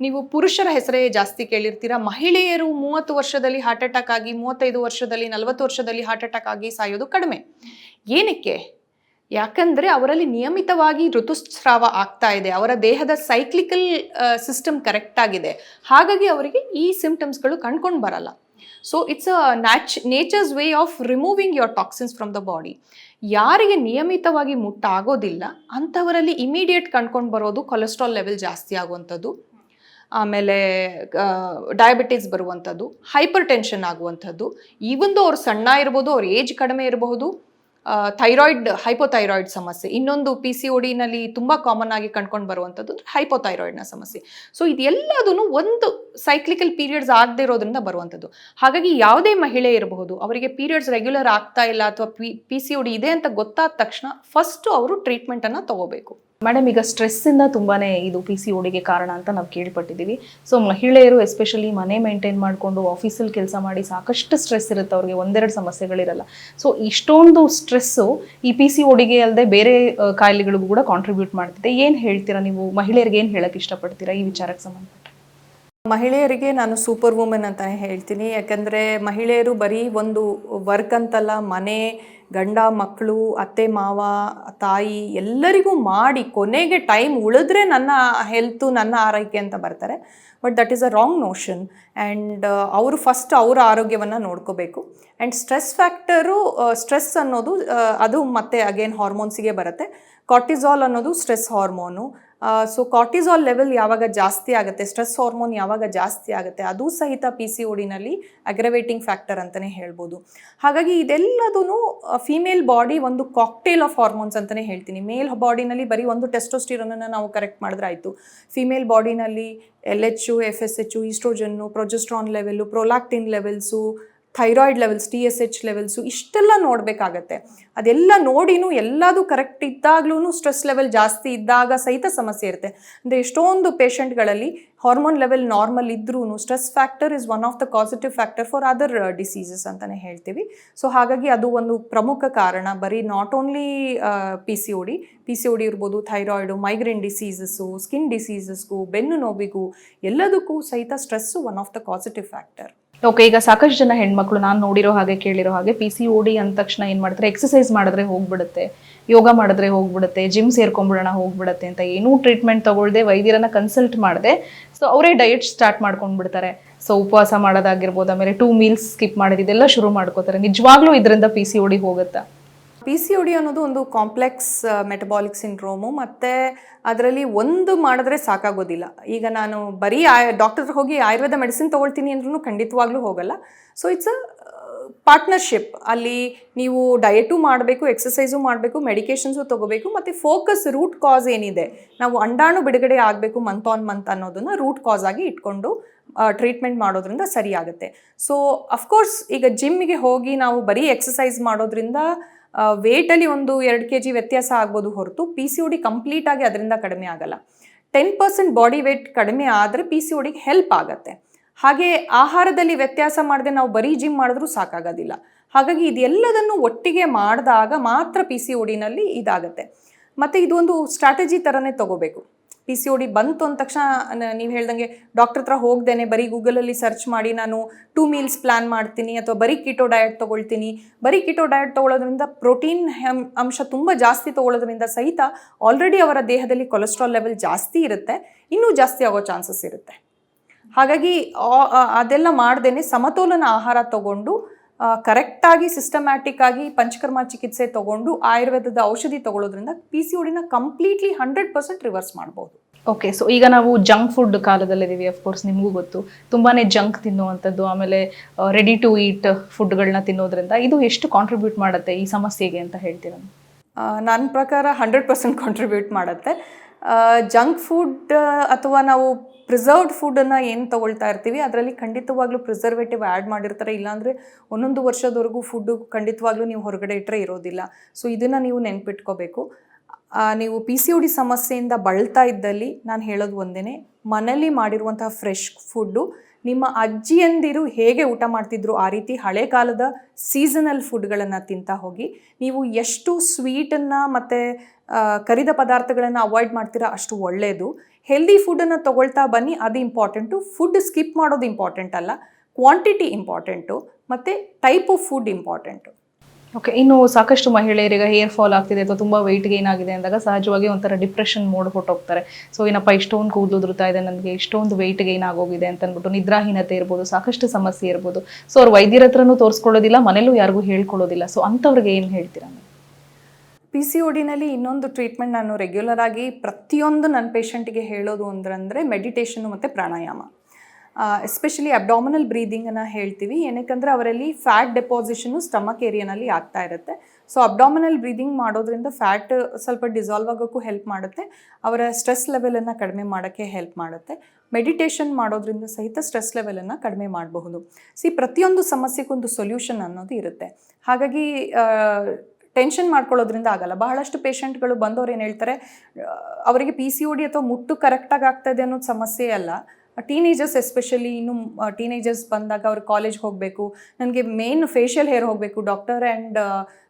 ನೀವು ಪುರುಷರ ಹೆಸರೇ ಜಾಸ್ತಿ ಕೇಳಿರ್ತೀರ. ಮಹಿಳೆಯರು 30 ವರ್ಷದಲ್ಲಿ ಹಾರ್ಟ್ ಅಟ್ಯಾಕ್ ಆಗಿ, 35 ವರ್ಷದಲ್ಲಿ, 40 ವರ್ಷದಲ್ಲಿ ಹಾರ್ಟ್ ಅಟ್ಯಾಕ್ ಆಗಿ ಸಾಯೋದು ಕಡಿಮೆ. ಏನಕ್ಕೆ? ಯಾಕಂದರೆ ಅವರಲ್ಲಿ ನಿಯಮಿತವಾಗಿ ಋತುಸ್ರಾವ ಆಗ್ತಾ ಇದೆ, ಅವರ ದೇಹದ ಸೈಕ್ಲಿಕಲ್ ಸಿಸ್ಟಮ್ ಕರೆಕ್ಟ್ ಆಗಿದೆ. ಹಾಗಾಗಿ ಅವರಿಗೆ ಈ ಸಿಂಪ್ಟಮ್ಸ್ಗಳು ಕಂಡ್ಕೊಂಡು ಬರಲ್ಲ. So it's a nature's way of removing your toxins from the body. ಯಾರಿಗೆ ನಿಯಮಿತವಾಗಿ ಮುಟ್ಟಾಗೋದಿಲ್ಲ ಅಂಥವರಲ್ಲಿ ಇಮಿಡಿಯೇಟ್ ಕಂಡ್ಕೊಂಡು ಬರೋದು ಕೊಲೆಸ್ಟ್ರಾಲ್ ಲೆವೆಲ್ ಜಾಸ್ತಿ ಆಗುವಂಥದ್ದು, ಆಮೇಲೆ ಡಯಾಬಿಟೀಸ್ ಬರುವಂಥದ್ದು, ಹೈಪರ್ ಟೆನ್ಷನ್ ಆಗುವಂಥದ್ದು. ಈವನ್ ಅವ್ರು ಸಣ್ಣ ಇರ್ಬೋದು, ಅವ್ರ ಏಜ್ ಕಡಿಮೆ ಇರಬಹುದು, ಥೈರಾಯ್ಡ್, ಹೈಪೋಥೈರಾಯ್ಡ್ ಸಮಸ್ಯೆ. ಇನ್ನೊಂದು PCODನಲ್ಲಿ ತುಂಬ ಕಾಮನ್ ಆಗಿ ಕಂಡ್ಕೊಂಡು ಬರುವಂಥದ್ದು ಹೈಪೋಥೈರಾಯ್ಡ್ನ ಸಮಸ್ಯೆ. ಸೊ ಇದೆಲ್ಲದೂ ಒಂದು ಸೈಕ್ಲಿಕಲ್ ಪೀರಿಯಡ್ಸ್ ಆಗದೆ ಇರೋದ್ರಿಂದ ಬರುವಂಥದ್ದು. ಹಾಗಾಗಿ ಯಾವುದೇ ಮಹಿಳೆ ಇರಬಹುದು, ಅವರಿಗೆ ಪೀರಿಯಡ್ಸ್ ರೆಗ್ಯುಲರ್ ಆಗ್ತಾ ಇಲ್ಲ ಅಥವಾ PCOD ಇದೆ ಅಂತ ಗೊತ್ತಾದ ತಕ್ಷಣ ಫಸ್ಟು ಅವರು ಟ್ರೀಟ್ಮೆಂಟನ್ನು ತಗೋಬೇಕು. ಮೇಡಮ್, ಈಗ ಸ್ಟ್ರೆಸ್ಸಿಂದ ತುಂಬಾ ಇದು PCODಗೆ ಕಾರಣ ಅಂತ ನಾವು ಕೇಳ್ಪಟ್ಟಿದ್ದೀವಿ. ಸೊ ಮಹಿಳೆಯರು ಎಸ್ಪೆಷಲಿ ಮನೆ ಮೇಂಟೈನ್ ಮಾಡಿಕೊಂಡು ಆಫೀಸಲ್ಲಿ ಕೆಲಸ ಮಾಡಿ ಸಾಕಷ್ಟು ಸ್ಟ್ರೆಸ್ ಇರುತ್ತೆ, ಅವ್ರಿಗೆ ಒಂದೆರಡು ಸಮಸ್ಯೆಗಳಿರಲ್ಲ. ಸೊ ಇಷ್ಟೊಂದು ಸ್ಟ್ರೆಸ್ಸು ಈ PCODಗೆ ಅಲ್ಲದೆ ಬೇರೆ ಕಾಯಿಲೆಗಳಿಗೂ ಕೂಡ ಕಾಂಟ್ರಿಬ್ಯೂಟ್ ಮಾಡ್ತಿದೆ. ಏನು ಹೇಳ್ತೀರಾ ನೀವು? ಮಹಿಳೆಯರಿಗೆ ಏನು ಹೇಳಕ್ಕೆ ಇಷ್ಟಪಡ್ತೀರಾ ಈ ವಿಚಾರಕ್ಕೆ ಸಂಬಂಧಪಟ್ಟ? ಮಹಿಳೆಯರಿಗೆ ನಾನು ಸೂಪರ್ ವುಮೆನ್ ಅಂತಲೇ ಹೇಳ್ತೀನಿ. ಯಾಕಂದರೆ ಮಹಿಳೆಯರು ಬರೀ ಒಂದು ವರ್ಕ್ ಅಂತಲ್ಲ, ಮನೆ, ಗಂಡ, ಮಕ್ಕಳು, ಅತ್ತೆ ಮಾವ, ತಾಯಿ ಎಲ್ಲರಿಗೂ ಮಾಡಿ ಕೊನೆಗೆ ಟೈಮ್ ಉಳಿದ್ರೆ ನನ್ನ ಹೆಲ್ತು, ನನ್ನ ಆರೈಕೆ ಅಂತ ಬರ್ತಾರೆ. But that is a wrong notion. And ಅವರು ಫಸ್ಟ್ ಅವರ ಆರೋಗ್ಯವನ್ನು ನೋಡ್ಕೋಬೇಕು. ಆ್ಯಂಡ್ ಸ್ಟ್ರೆಸ್ ಅನ್ನೋದು ಅದು ಮತ್ತೆ ಅಗೇನ್ ಹಾರ್ಮೋನ್ಸಿಗೆ ಬರುತ್ತೆ. ಕಾರ್ಟಿಸಾಲ್ ಅನ್ನೋದು stress hormone. So cortisol level ಯಾವಾಗ ಜಾಸ್ತಿ ಆಗುತ್ತೆ, ಸ್ಟ್ರೆಸ್ ಹಾರ್ಮೋನ್ ಯಾವಾಗ ಜಾಸ್ತಿ ಆಗುತ್ತೆ, ಅದು ಸಹಿತ PCODನಲ್ಲಿ ಅಗ್ರವೇಟಿಂಗ್ ಫ್ಯಾಕ್ಟರ್ ಅಂತಲೇ ಹೇಳ್ಬೋದು. ಹಾಗಾಗಿ ಇದೆಲ್ಲದೂ ಫೀಮೇಲ್ ಬಾಡಿ ಒಂದು ಕಾಕ್ಟೇಲ್ ಆಫ್ ಹಾರ್ಮೋನ್ಸ್ ಅಂತಲೇ ಹೇಳ್ತೀನಿ. ಮೇಲ್ ಬಾಡಿನಲ್ಲಿ ಬರೀ ಒಂದು ಟೆಸ್ಟೋಸ್ಟಿರೋನನ್ನು ನಾವು ಕರೆಕ್ಟ್ ಮಾಡಿದ್ರೆ ಆಯಿತು. ಫೀಮೇಲ್ ಬಾಡಿನಲ್ಲಿ LH, FSH, estrogen, progesterone level, prolactin levels, thyroid levels, TSH levels ಇಷ್ಟೆಲ್ಲ ನೋಡಬೇಕಾಗತ್ತೆ. ಅದೆಲ್ಲ ನೋಡಿನೂ ಎಲ್ಲದೂ ಕರೆಕ್ಟ್ ಇದ್ದಾಗ್ಲೂ ಸ್ಟ್ರೆಸ್ ಲೆವೆಲ್ ಜಾಸ್ತಿ ಇದ್ದಾಗ ಸಹಿತ ಸಮಸ್ಯೆ ಇರುತ್ತೆ. ಅಂದರೆ ಎಷ್ಟೊಂದು ಪೇಷಂಟ್ಗಳಲ್ಲಿ ಹಾರ್ಮೋನ್ ಲೆವೆಲ್ ನಾರ್ಮಲ್ ಇದ್ರೂ stress factor is one of the causative factor for other diseases ಅಂತಲೇ ಹೇಳ್ತೀವಿ. ಸೊ ಹಾಗಾಗಿ ಅದು ಒಂದು ಪ್ರಮುಖ ಕಾರಣ. ಬರೀ not only P C O D ಇರ್ಬೋದು, ಥೈರಾಯ್ಡು, ಮೈಗ್ರೇನ್ ಡಿಸೀಸಸ್ಸು, ಸ್ಕಿನ್ ಡಿಸೀಸಸ್ಗೂ, ಬೆನ್ನು ನೋವಿಗೂ ಎಲ್ಲದಕ್ಕೂ ಸಹಿತ stress one of the causative factor. Okay, ಈಗ ಸಾಕಷ್ಟು ಜನ ಹೆಣ್ಮಕ್ಳು ನಾನು ನೋಡಿರೋ ಹಾಗೆ ಕೇಳಿರೋ ಹಾಗೆ PCOD ಅಂದ ತಕ್ಷಣ ಏನು ಮಾಡ್ತಾರೆ, ಎಕ್ಸಸೈಸ್ ಮಾಡಿದ್ರೆ ಹೋಗ್ಬಿಡುತ್ತೆ, ಯೋಗ ಮಾಡಿದ್ರೆ ಹೋಗ್ಬಿಡುತ್ತೆ, ಜಿಮ್ ಸೇರ್ಕೊಂಡ್ಬಿಡೋಣ ಹೋಗ್ಬಿಡುತ್ತೆ ಅಂತ ಏನೂ ಟ್ರೀಟ್ಮೆಂಟ್ ತಗೊಳ್ದೆ ವೈದ್ಯರನ್ನ ಕನ್ಸಲ್ಟ್ ಮಾಡದೆ ಸೊ ಅವರೇ ಡಯಟ್ ಸ್ಟಾರ್ಟ್ ಮಾಡ್ಕೊಂಡ್ಬಿಡ್ತಾರೆ. ಸೊ ಉಪವಾಸ ಮಾಡೋದಾಗಿರ್ಬೋದು, ಆಮೇಲೆ 2 ಮೀಲ್ಸ್ ಸ್ಕಿಪ್ ಮಾಡೋದು, ಇದೆಲ್ಲ ಶುರು ಮಾಡ್ಕೋತಾರೆ. ನಿಜವಾಗ್ಲೂ ಇದರಿಂದ PCOD ಹೋಗುತ್ತಾ? PCOD ಅನ್ನೋದು ಒಂದು ಕಾಂಪ್ಲೆಕ್ಸ್ ಮೆಟಬಾಲಿಕ್ ಸಿಂಡ್ರೋಮು, ಮತ್ತು ಅದರಲ್ಲಿ ಒಂದು ಮಾಡಿದ್ರೆ ಸಾಕಾಗೋದಿಲ್ಲ. ಈಗ ನಾನು ಬರೀ ಡಾಕ್ಟರ್ ಹೋಗಿ ಆಯುರ್ವೇದ ಮೆಡಿಸಿನ್ ತೊಗೊಳ್ತೀನಿ ಅಂದ್ರೂ ಖಂಡಿತವಾಗ್ಲೂ ಹೋಗಲ್ಲ. So it's a partnership. ಅಲ್ಲಿ ನೀವು ಡಯಟು ಮಾಡಬೇಕು, ಎಕ್ಸಸೈಸು ಮಾಡಬೇಕು, ಮೆಡಿಕೇಷನ್ಸು ತೊಗೋಬೇಕು, ಮತ್ತು ಫೋಕಸ್ ರೂಟ್ ಕಾಸ್ ಏನಿದೆ, ನಾವು ಅಂಡಾಣು ಬಿಡುಗಡೆ ಆಗಬೇಕು ಮಂತ್ ಆನ್ ಮಂತ್ ಅನ್ನೋದನ್ನು ರೂಟ್ ಕಾಸ್ ಆಗಿ ಇಟ್ಕೊಂಡು ಟ್ರೀಟ್ಮೆಂಟ್ ಮಾಡೋದ್ರಿಂದ ಸರಿಯಾಗುತ್ತೆ. ಸೊ ಅಫ್ಕೋರ್ಸ್ ಈಗ ಜಿಮ್ಮಿಗೆ ಹೋಗಿ ನಾವು ಬರೀ ಎಕ್ಸಸೈಸ್ ಮಾಡೋದ್ರಿಂದ ವೇಟಲ್ಲಿ ಒಂದು 2 kg ವ್ಯತ್ಯಾಸ ಆಗ್ಬೋದು ಹೊರತು PCOD ಕಂಪ್ಲೀಟಾಗಿ ಅದರಿಂದ ಕಡಿಮೆ ಆಗಲ್ಲ. 10% ಬಾಡಿ ವೇಟ್ ಕಡಿಮೆ ಆದರೆ PCODಗೆ ಹೆಲ್ಪ್ ಆಗುತ್ತೆ. ಹಾಗೆ ಆಹಾರದಲ್ಲಿ ವ್ಯತ್ಯಾಸ ಮಾಡದೆ ನಾವು ಬರೀ ಜಿಮ್ ಮಾಡಿದ್ರೂ ಸಾಕಾಗೋದಿಲ್ಲ. ಹಾಗಾಗಿ ಇದೆಲ್ಲದನ್ನು ಒಟ್ಟಿಗೆ ಮಾಡಿದಾಗ ಮಾತ್ರ PCODನಲ್ಲಿ ಇದಾಗುತ್ತೆ. ಮತ್ತು ಇದು ಒಂದು ಸ್ಟ್ರಾಟಜಿ ಥರನೇ ತೊಗೋಬೇಕು. PCOD ಬಂತು ಅಂದ ತಕ್ಷಣ ನೀವು ಹೇಳ್ದಂಗೆ ಡಾಕ್ಟರ್ ಹತ್ರ ಹೋಗ್ದೇನೆ ಬರೀ ಗೂಗಲಲ್ಲಿ ಸರ್ಚ್ ಮಾಡಿ ನಾನು 2 ಮೀಲ್ಸ್ ಪ್ಲ್ಯಾನ್ ಮಾಡ್ತೀನಿ ಅಥವಾ ಬರೀ ಕೀಟೋ ಡಯಟ್ ತೊಗೊಳ್ತೀನಿ. ಬರೀ ಕೀಟೋ ಡಯಟ್ ತೊಗೊಳ್ಳೋದ್ರಿಂದ ಪ್ರೋಟೀನ್ ಅಂಶ ತುಂಬ ಜಾಸ್ತಿ ತೊಗೊಳ್ಳೋದ್ರಿಂದ ಸಹಿತ ಆಲ್ರೆಡಿ ಅವರ ದೇಹದಲ್ಲಿ ಕೊಲೆಸ್ಟ್ರಾಲ್ ಲೆವೆಲ್ ಜಾಸ್ತಿ ಇರುತ್ತೆ, ಇನ್ನೂ ಜಾಸ್ತಿ ಆಗೋ ಚಾನ್ಸಸ್ ಇರುತ್ತೆ. ಹಾಗಾಗಿ ಅದೆಲ್ಲ ಮಾಡ್ದೇನೆ ಸಮತೋಲನ ಆಹಾರ ತೊಗೊಂಡು ಕರೆಕ್ಟಾಗಿ ಸಿಸ್ಟಮ್ಯಾಟಿಕ್ ಆಗಿ ಪಂಚಕರ್ಮ ಚಿಕಿತ್ಸೆ ತೊಗೊಂಡು ಆಯುರ್ವೇದದ ಔಷಧಿ ತೊಗೊಳ್ಳೋದ್ರಿಂದ PCODನ ಕಂಪ್ಲೀಟ್ಲಿ 100% ರಿವರ್ಸ್ ಮಾಡ್ಬೋದು. ಓಕೆ, ಸೊ ಈಗ ನಾವು ಜಂಕ್ ಫುಡ್ ಕಾಲದಲ್ಲಿದ್ದೀವಿ. ಅಫ್ಕೋರ್ಸ್ ನಿಮಗೂ ಗೊತ್ತು, ತುಂಬಾ ಜಂಕ್ ತಿನ್ನುವಂಥದ್ದು, ಆಮೇಲೆ ರೆಡಿ ಟು ಈಟ್ ಫುಡ್ಗಳನ್ನ ತಿನ್ನೋದ್ರಿಂದ ಇದು ಎಷ್ಟು ಕಾಂಟ್ರಿಬ್ಯೂಟ್ ಮಾಡುತ್ತೆ ಈ ಸಮಸ್ಯೆಗೆ ಅಂತ ಹೇಳ್ತೀರ? ನನ್ನ ಪ್ರಕಾರ 100% ಕಾಂಟ್ರಿಬ್ಯೂಟ್ ಮಾಡುತ್ತೆ. ಜಂಕ್ ಫುಡ್ ಅಥವಾ ನಾವು ಪ್ರಿಸರ್ವ್ಡ್ ಫುಡ್ಡನ್ನು ಏನು ತೊಗೊಳ್ತಾ ಇರ್ತೀವಿ ಅದರಲ್ಲಿ ಖಂಡಿತವಾಗ್ಲೂ ಪ್ರಿಸರ್ವೇಟಿವ್ ಆ್ಯಡ್ ಮಾಡಿರ್ತಾರೆ. ಇಲ್ಲಾಂದರೆ 1 ವರ್ಷದವರೆಗೂ ಫುಡ್ಡು ಖಂಡಿತವಾಗ್ಲೂ ನೀವು ಹೊರಗಡೆ ಇಟ್ಟರೆ ಇರೋದಿಲ್ಲ. ಸೊ ಇದನ್ನು ನೀವು ನೆನ್ಪಿಟ್ಕೋಬೇಕು. ನೀವು PCOD ಸಮಸ್ಯೆಯಿಂದ ಬಳಲ್ತಾ ಇದ್ದಲ್ಲಿ ನಾನು ಹೇಳೋದು ಒಂದೇ, ಮನೇಲಿ ಮಾಡಿರುವಂತಹ ಫ್ರೆಶ್ ಫುಡ್ಡು, ನಿಮ್ಮ ಅಜ್ಜಿಯಂದಿರು ಹೇಗೆ ಊಟ ಮಾಡ್ತಿದ್ರು ಆ ರೀತಿ ಹಳೆ ಕಾಲದ ಸೀಸನಲ್ ಫುಡ್ಗಳನ್ನು ತಿಂತಾ ಹೋಗಿ. ನೀವು ಎಷ್ಟು ಸ್ವೀಟನ್ನು ಮತ್ತು ಕರಿದ ಪದಾರ್ಥಗಳನ್ನು ಅವಾಯ್ಡ್ ಮಾಡ್ತೀರಾ ಅಷ್ಟು ಒಳ್ಳೆಯದು. ಹೆಲ್ದಿ ಫುಡ್ಡನ್ನು ತೊಗೊಳ್ತಾ ಬನ್ನಿ, ಅದು ಇಂಪಾರ್ಟೆಂಟು. ಫುಡ್ ಸ್ಕಿಪ್ ಮಾಡೋದು ಇಂಪಾರ್ಟೆಂಟ್ ಅಲ್ಲ, ಕ್ವಾಂಟಿಟಿ ಇಂಪಾರ್ಟೆಂಟು, ಮತ್ತು type of food important. Okay, ಇನ್ನು ಸಾಕಷ್ಟು ಮಹಿಳೆಯರಿಗೆ ಹೇರ್ ಫಾಲ್ ಆಗ್ತಿದೆ ಅಥವಾ ತುಂಬ ವೆಯ್ಟ್ ಗೇನ್ ಆಗಿದೆ ಅಂದಾಗ ಸಹಜವಾಗಿ ಒಂಥರ ಡಿಪ್ರೆಷನ್ ಮೋಡ್ ಹೊಟ್ಟೋಗ್ತಾರೆ. ಸೊ ಏನಪ್ಪ ಇಷ್ಟೊಂದು ಕೂದಲು ಉದುರ್ತಾ ಇದೆ, ನನಗೆ ಇಷ್ಟೊಂದು ವೆಯ್ಟ್ ಗೇನ್ ಆಗೋಗಿದೆ ಅಂತ ಅಂದ್ಬಿಟ್ಟು ನಿದ್ರಾಹೀನತೆ ಇರ್ಬೋದು, ಸಾಕಷ್ಟು ಸಮಸ್ಯೆ ಇರ್ಬೋದು. ಸೊ ಅವ್ರು ವೈದ್ಯರ ಹತ್ರನೂ ತೋರಿಸ್ಕೊಳ್ಳೋದಿಲ್ಲ, ಮನೇಲೂ ಯಾರಿಗೂ ಹೇಳ್ಕೊಳ್ಳೋದಿಲ್ಲ. ಸೊ ಅಂಥವ್ರಿಗೆ ಏನು ಹೇಳ್ತೀರಾ? PCODನಲ್ಲಿ ಇನ್ನೊಂದು ಟ್ರೀಟ್ಮೆಂಟ್ ನಾನು ರೆಗ್ಯುಲರ್ ಆಗಿ ಪ್ರತಿಯೊಂದು ನನ್ನ ಪೇಷಂಟಿಗೆ ಹೇಳೋದು ಅಂದರೆ ಮೆಡಿಟೇಷನ್ನು ಮತ್ತು ಪ್ರಾಣಾಯಾಮ. ಎಸ್ಪೆಷಲಿ ಅಬ್ಡಾಮಿನಲ್ ಬ್ರೀದಿಂಗನ್ನು ಹೇಳ್ತೀವಿ. ಏನಕ್ಕಂದರೆ ಅವರಲ್ಲಿ ಫ್ಯಾಟ್ ಡೆಪಾಸಿಷನ್ನು ಸ್ಟಮಕ್ ಏರಿಯಾನಲ್ಲಿ ಆಗ್ತಾ ಇರುತ್ತೆ. ಸೊ ಅಬ್ಡಾಮಿನಲ್ ಬ್ರೀದಿಂಗ್ ಮಾಡೋದ್ರಿಂದ ಫ್ಯಾಟ್ ಸ್ವಲ್ಪ ಡಿಸಾಲ್ವ್ ಆಗೋಕ್ಕೂ ಹೆಲ್ಪ್ ಮಾಡುತ್ತೆ, ಅವರ ಸ್ಟ್ರೆಸ್ ಲೆವೆಲನ್ನು ಕಡಿಮೆ ಮಾಡೋಕ್ಕೆ ಹೆಲ್ಪ್ ಮಾಡುತ್ತೆ. ಮೆಡಿಟೇಷನ್ ಮಾಡೋದ್ರಿಂದ ಸಹಿತ ಸ್ಟ್ರೆಸ್ ಲೆವೆಲನ್ನು ಕಡಿಮೆ ಮಾಡಬಹುದು. ಪ್ರತಿಯೊಂದು ಸಮಸ್ಯೆಗೊಂದು ಸೊಲ್ಯೂಷನ್ ಅನ್ನೋದು ಇರುತ್ತೆ. ಹಾಗಾಗಿ ಟೆನ್ಷನ್ ಮಾಡ್ಕೊಳ್ಳೋದ್ರಿಂದ ಆಗಲ್ಲ. ಬಹಳಷ್ಟು ಪೇಷಂಟ್ಗಳು ಬಂದವ್ರು ಏನು ಹೇಳ್ತಾರೆ, ಅವರಿಗೆ PCOD ಅಥವಾ ಮುಟ್ಟು ಕರೆಕ್ಟಾಗಿ ಆಗ್ತಾಯಿದೆ ಅನ್ನೋದು ಸಮಸ್ಯೆ ಅಲ್ಲ. ಟೀನೇಜರ್ಸ್ ಎಸ್ಪೆಷಲಿ, ಇನ್ನು ಟೀನೇಜರ್ಸ್ ಬಂದಾಗ ಅವ್ರು ಕಾಲೇಜ್ಗೆ ಹೋಗಬೇಕು, ನನಗೆ ಮೇನ್ ಫೇಶಿಯಲ್ ಹೇರ್ ಹೋಗಬೇಕು ಡಾಕ್ಟರ್, ಆ್ಯಂಡ್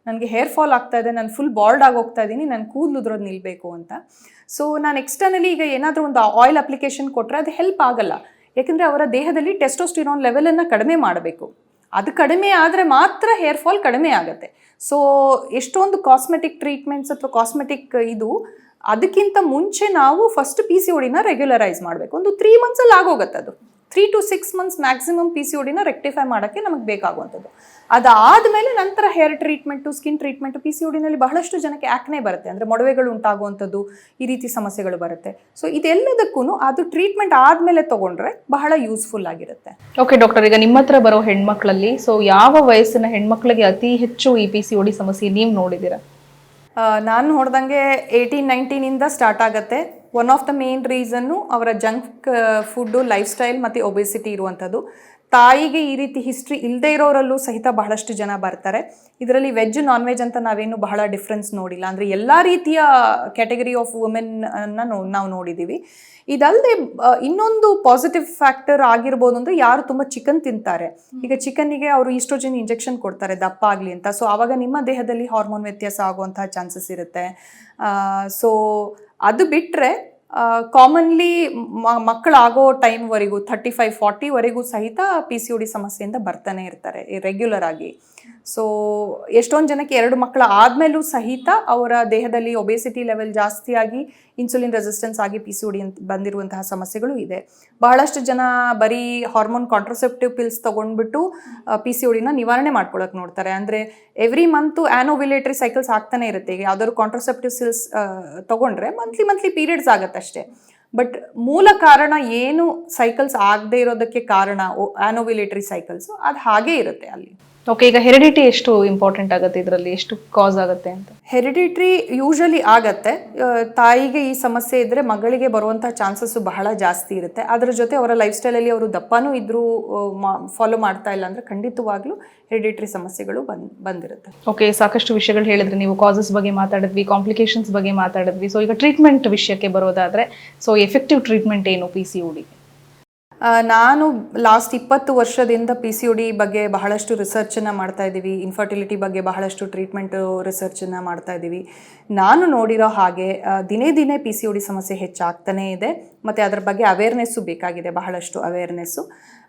ನನಗೆ ಹೇರ್ ಫಾಲ್ ಆಗ್ತಾ ಇದೆ, ನಾನು ಫುಲ್ ಬಾಲ್ಡ್ ಆಗಿ ಹೋಗ್ತಾ ಇದ್ದೀನಿ, ನಾನು ಕೂದಲು ಉದುರೋದು ನಿಲ್ಲಬೇಕು ಅಂತ. ಸೊ ನಾನು ಎಕ್ಸ್ಟರ್ನಲಿ ಈಗ ಏನಾದರೂ ಒಂದು ಆಯಿಲ್ ಅಪ್ಲಿಕೇಶನ್ ಕೊಟ್ಟರೆ ಅದು ಹೆಲ್ಪ್ ಆಗಲ್ಲ. ಯಾಕೆಂದರೆ ಅವರ ದೇಹದಲ್ಲಿ ಟೆಸ್ಟೋಸ್ಟಿರಾನ್ ಲೆವೆಲನ್ನು ಕಡಿಮೆ ಮಾಡಬೇಕು. ಅದು ಕಡಿಮೆ ಆದರೆ ಮಾತ್ರ ಹೇರ್ ಫಾಲ್ ಕಡಿಮೆ ಆಗುತ್ತೆ. ಸೊ ಎಷ್ಟೊಂದು ಕಾಸ್ಮೆಟಿಕ್ ಟ್ರೀಟ್ಮೆಂಟ್ಸ್ ಅಥವಾ ಕಾಸ್ಮೆಟಿಕ್ ಇದು, ಅದಕ್ಕಿಂತ ಮುಂಚೆ ನಾವು ಫಸ್ಟ್ PCODನ ರೆಗ್ಯುಲರೈಸ್ ಮಾಡಬೇಕು. ಒಂದು 3 ಮಂತ್ಸಲ್ಲಿ ಆಗೋಗುತ್ತೆ. ಅದು 3 to 6 months ಮ್ಯಾಕ್ಸಿಮಮ್ PCODನ ರೆಕ್ಟಿಫೈ ಮಾಡೋಕ್ಕೆ ನಮಗೆ ಬೇಕಾಗುವಂಥದ್ದು. ಅದಾದಮೇಲೆ ನಂತರ ಹೇರ್ ಟ್ರೀಟ್ಮೆಂಟು, ಸ್ಕಿನ್ ಟ್ರೀಟ್ಮೆಂಟು. PCODನಲ್ಲಿ ಬಹಳಷ್ಟು ಜನಕ್ಕೆ ಆ್ಯಕ್ನೆ ಬರುತ್ತೆ, ಅಂದರೆ ಮೊಡವೆಗಳು ಉಂಟಾಗುವಂಥದ್ದು, ಈ ರೀತಿ ಸಮಸ್ಯೆಗಳು ಬರುತ್ತೆ. ಸೊ ಇದೆಲ್ಲದಕ್ಕೂ ಅದು ಟ್ರೀಟ್ಮೆಂಟ್ ಆದಮೇಲೆ ತೊಗೊಂಡ್ರೆ ಬಹಳ ಯೂಸ್ಫುಲ್ ಆಗಿರುತ್ತೆ. ಓಕೆ ಡಾಕ್ಟರ್, ಈಗ ನಿಮ್ಮ ಹತ್ರ ಬರೋ ಹೆಣ್ಮಕ್ಳಲ್ಲಿ ಸೊ ಯಾವ ವಯಸ್ಸಿನ ಹೆಣ್ಮಕ್ಳಿಗೆ ಅತಿ ಹೆಚ್ಚು ಈ PCOD ಸಮಸ್ಯೆ ನೀವು ನೋಡಿದ್ದೀರಾ? ನಾನು ನೋಡ್ದಂಗೆ 18-19 ಸ್ಟಾರ್ಟ್ ಆಗುತ್ತೆ. One of the main reason ಅವರ ಜಂಕ್ ಫುಡ್ಡು, ಲೈಫ್ ಸ್ಟೈಲ್ ಮತ್ತು ಒಬೆಸಿಟಿ ಇರುವಂಥದ್ದು. ತಾಯಿಗೆ ಈ ರೀತಿ ಹಿಸ್ಟ್ರಿ ಇಲ್ಲದೆ ಇರೋರಲ್ಲೂ ಸಹಿತ ಬಹಳಷ್ಟು ಜನ ಬರ್ತಾರೆ. ಇದರಲ್ಲಿ ವೆಜ್ ನಾನ್ ವೆಜ್ ಅಂತ ನಾವೇನು ಬಹಳ ಡಿಫ್ರೆನ್ಸ್ ನೋಡಿಲ್ಲ. ಅಂದರೆ ಎಲ್ಲ ರೀತಿಯ ಕ್ಯಾಟಗರಿ ಆಫ್ ವುಮೆನ್ ಅನ್ನ ನಾವು ನೋಡಿದ್ದೀವಿ. ಇದಲ್ಲದೆ ಇನ್ನೊಂದು ಪಾಸಿಟಿವ್ ಫ್ಯಾಕ್ಟರ್ ಆಗಿರ್ಬೋದು ಅಂದರೆ ಯಾರು ತುಂಬ ಚಿಕನ್ ತಿಂತಾರೆ, ಈಗ ಚಿಕನ್ನಿಗೆ ಅವರು ಈಸ್ಟ್ರೋಜನ್ ಇಂಜೆಕ್ಷನ್ ಕೊಡ್ತಾರೆ ದಪ್ಪ ಆಗಲಿ ಅಂತ. ಸೊ ಆವಾಗ ನಿಮ್ಮ ದೇಹದಲ್ಲಿ ಹಾರ್ಮೋನ್ ವ್ಯತ್ಯಾಸ ಆಗುವಂತಹ ಚಾನ್ಸಸ್ ಇರುತ್ತೆ. ಸೊ ಅದು ಬಿಟ್ಟರೆ ಕಾಮನ್ಲಿ ಮಕ್ಕಳಾಗೋ ಟೈಮ್ವರೆಗೂ 35-40ವರೆಗೂ ಸಹಿತ PCOD ಸಮಸ್ಯೆಯಿಂದ ಬರ್ತಾನೆ ಇರ್ತಾರೆ ರೆಗ್ಯುಲರ್ ಆಗಿ. ಸೊ ಎಷ್ಟೊಂದು ಜನಕ್ಕೆ 2 ಮಕ್ಕಳ ಆದಮೇಲೂ ಸಹಿತ ಅವರ ದೇಹದಲ್ಲಿ ಒಬೇಸಿಟಿ ಲೆವೆಲ್ ಜಾಸ್ತಿ ಆಗಿ ಇನ್ಸುಲಿನ್ ರೆಸಿಸ್ಟೆನ್ಸ್ ಆಗಿ PCOD ಅಂತ ಬಂದಿರುವಂತಹ ಸಮಸ್ಯೆಗಳು ಇದೆ. ಬಹಳಷ್ಟು ಜನ ಬರೀ ಹಾರ್ಮೋನ್ ಕಾಂಟ್ರಸೆಪ್ಟಿವ್ ಪಿಲ್ಸ್ ತೊಗೊಂಡ್ಬಿಟ್ಟು PCODನ ನಿವಾರಣೆ ಮಾಡ್ಕೊಳಕ್ಕೆ ನೋಡ್ತಾರೆ. ಅಂದರೆ ಎವ್ರಿ ಮಂತು ಆ್ಯನೋವ್ಯುಲೇಟರಿ ಸೈಕಲ್ಸ್ ಆಗ್ತಾನೆ ಇರುತ್ತೆ. ಈಗ ಯಾವ್ದಾದ್ರು ಕಾಂಟ್ರಸೆಪ್ಟಿವ್ ಸಿಲ್ಸ್ ತೊಗೊಂಡ್ರೆ ಮಂತ್ಲಿ ಪೀರಿಯಡ್ಸ್ ಆಗುತ್ತಷ್ಟೇ. ಬಟ್ ಮೂಲ ಕಾರಣ ಏನು ಸೈಕಲ್ಸ್ ಆಗದೆ ಇರೋದಕ್ಕೆ ಕಾರಣ ಆ್ಯನೋವ್ಯುಲೇಟರಿ ಸೈಕಲ್ಸು ಅದು ಹಾಗೇ ಇರುತ್ತೆ ಅಲ್ಲಿ. ಓಕೆ, ಈಗ ಹೆರಿಡಿಟಿ ಎಷ್ಟು ಇಂಪಾರ್ಟೆಂಟ್ ಆಗುತ್ತೆ, ಇದರಲ್ಲಿ ಎಷ್ಟು ಕಾಸ್ ಆಗುತ್ತೆ ಅಂತ? ಹೆರಿಡಿಟ್ರಿ ಯೂಶಲಿ ಆಗತ್ತೆ. ತಾಯಿಗೆ ಈ ಸಮಸ್ಯೆ ಇದ್ದರೆ ಮಗಳಿಗೆ ಬರುವಂಥ ಚಾನ್ಸಸ್ಸು ಬಹಳ ಜಾಸ್ತಿ ಇರುತ್ತೆ. ಅದರ ಜೊತೆ ಅವರ ಲೈಫ್ ಸ್ಟೈಲಲ್ಲಿ ಅವರು ದಪ್ಪನೂ ಇದ್ದರೂ ಫಾಲೋ ಮಾಡ್ತಾ ಇಲ್ಲ ಅಂದರೆ ಖಂಡಿತವಾಗ್ಲೂ ಹೆರಿಡಿಟ್ರಿ ಸಮಸ್ಯೆಗಳು ಬಂದಿರುತ್ತೆ. ಓಕೆ, ಸಾಕಷ್ಟು ವಿಷಯಗಳು ಹೇಳಿದ್ರಿ ನೀವು. ಕಾಸಸ್ ಬಗ್ಗೆ ಮಾತಾಡಿದ್ವಿ, ಕಾಂಪ್ಲಿಕೇಶನ್ಸ್ ಬಗ್ಗೆ ಮಾತಾಡಿದ್ವಿ. ಸೊ ಈಗ ಟ್ರೀಟ್ಮೆಂಟ್ ವಿಷಯಕ್ಕೆ ಬರೋದಾದರೆ, ಸೊ ಎಫೆಕ್ಟಿವ್ ಟ್ರೀಟ್ಮೆಂಟ್ ಏನು PCOD? ನಾನು ಲಾಸ್ಟ್ 20 ವರ್ಷದಿಂದ PCOD ಬಗ್ಗೆ ಬಹಳಷ್ಟು ರಿಸರ್ಚನ್ನು ಮಾಡ್ತಾ ಇದ್ದೀವಿ. ಇನ್ಫರ್ಟಿಲಿಟಿ ಬಗ್ಗೆ ಬಹಳಷ್ಟು ಟ್ರೀಟ್ಮೆಂಟು ರಿಸರ್ಚನ್ನು ಮಾಡ್ತಾ ಇದ್ದೀವಿ. ನಾನು ನೋಡಿರೋ ಹಾಗೆ ದಿನೇ ದಿನೇ PCOD ಸಮಸ್ಯೆ ಹೆಚ್ಚಾಗ್ತಾನೇ ಇದೆ. ಮತ್ತು ಅದರ ಬಗ್ಗೆ ಅವೇರ್ನೆಸ್ಸು ಬೇಕಾಗಿದೆ, ಬಹಳಷ್ಟು ಅವೇರ್ನೆಸ್ಸು.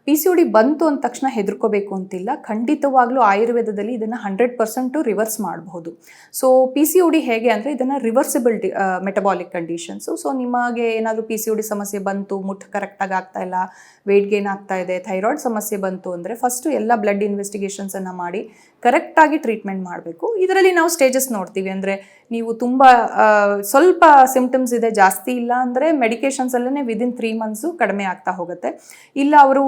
PCOD ಬಂತು ಅಂದ ತಕ್ಷಣ ಹೆದರ್ಕೋಬೇಕು ಅಂತಿಲ್ಲ. ಖಂಡಿತವಾಗ್ಲೂ ಆಯುರ್ವೇದದಲ್ಲಿ ಇದನ್ನು 100% ರಿವರ್ಸ್ ಮಾಡಬಹುದು. ಸೊ PCOD ಹೇಗೆ ಅಂದರೆ ಇದನ್ನು ರಿವರ್ಸಿಬಲ್ ಮೆಟಬಾಲಿಕ್ ಕಂಡೀಷನ್ಸು. ಸೊ ನಿಮಗೆ ಏನಾದರೂ PCOD ಸಮಸ್ಯೆ ಬಂತು, ಮುಟ್ಟು ಕರೆಕ್ಟಾಗಿ ಆಗ್ತಾ ಇಲ್ಲ, ವೆಯ್ಟ್ ಗೇನ್ ಆಗ್ತಾ ಇದೆ, ಥೈರಾಯ್ಡ್ ಸಮಸ್ಯೆ ಬಂತು ಅಂದರೆ ಫಸ್ಟು ಎಲ್ಲ ಬ್ಲಡ್ ಇನ್ವೆಸ್ಟಿಗೇಷನ್ಸನ್ನು ಮಾಡಿ ಕರೆಕ್ಟಾಗಿ ಟ್ರೀಟ್ಮೆಂಟ್ ಮಾಡಬೇಕು. ಇದರಲ್ಲಿ ನಾವು ಸ್ಟೇಜಸ್ ನೋಡ್ತೀವಿ. ಅಂದರೆ ನೀವು ತುಂಬ ಸ್ವಲ್ಪ ಸಿಂಪ್ಟಮ್ಸ್ ಇದೆ, ಜಾಸ್ತಿ ಇಲ್ಲ ಅಂದರೆ ಮೆಡಿಕೇಷನ್ಸಲ್ಲೇ ವಿದಿನ್ 3 ಮಂತ್ಸು ಕಡಿಮೆ ಆಗ್ತಾ ಹೋಗುತ್ತೆ. ಇಲ್ಲ ಅವರು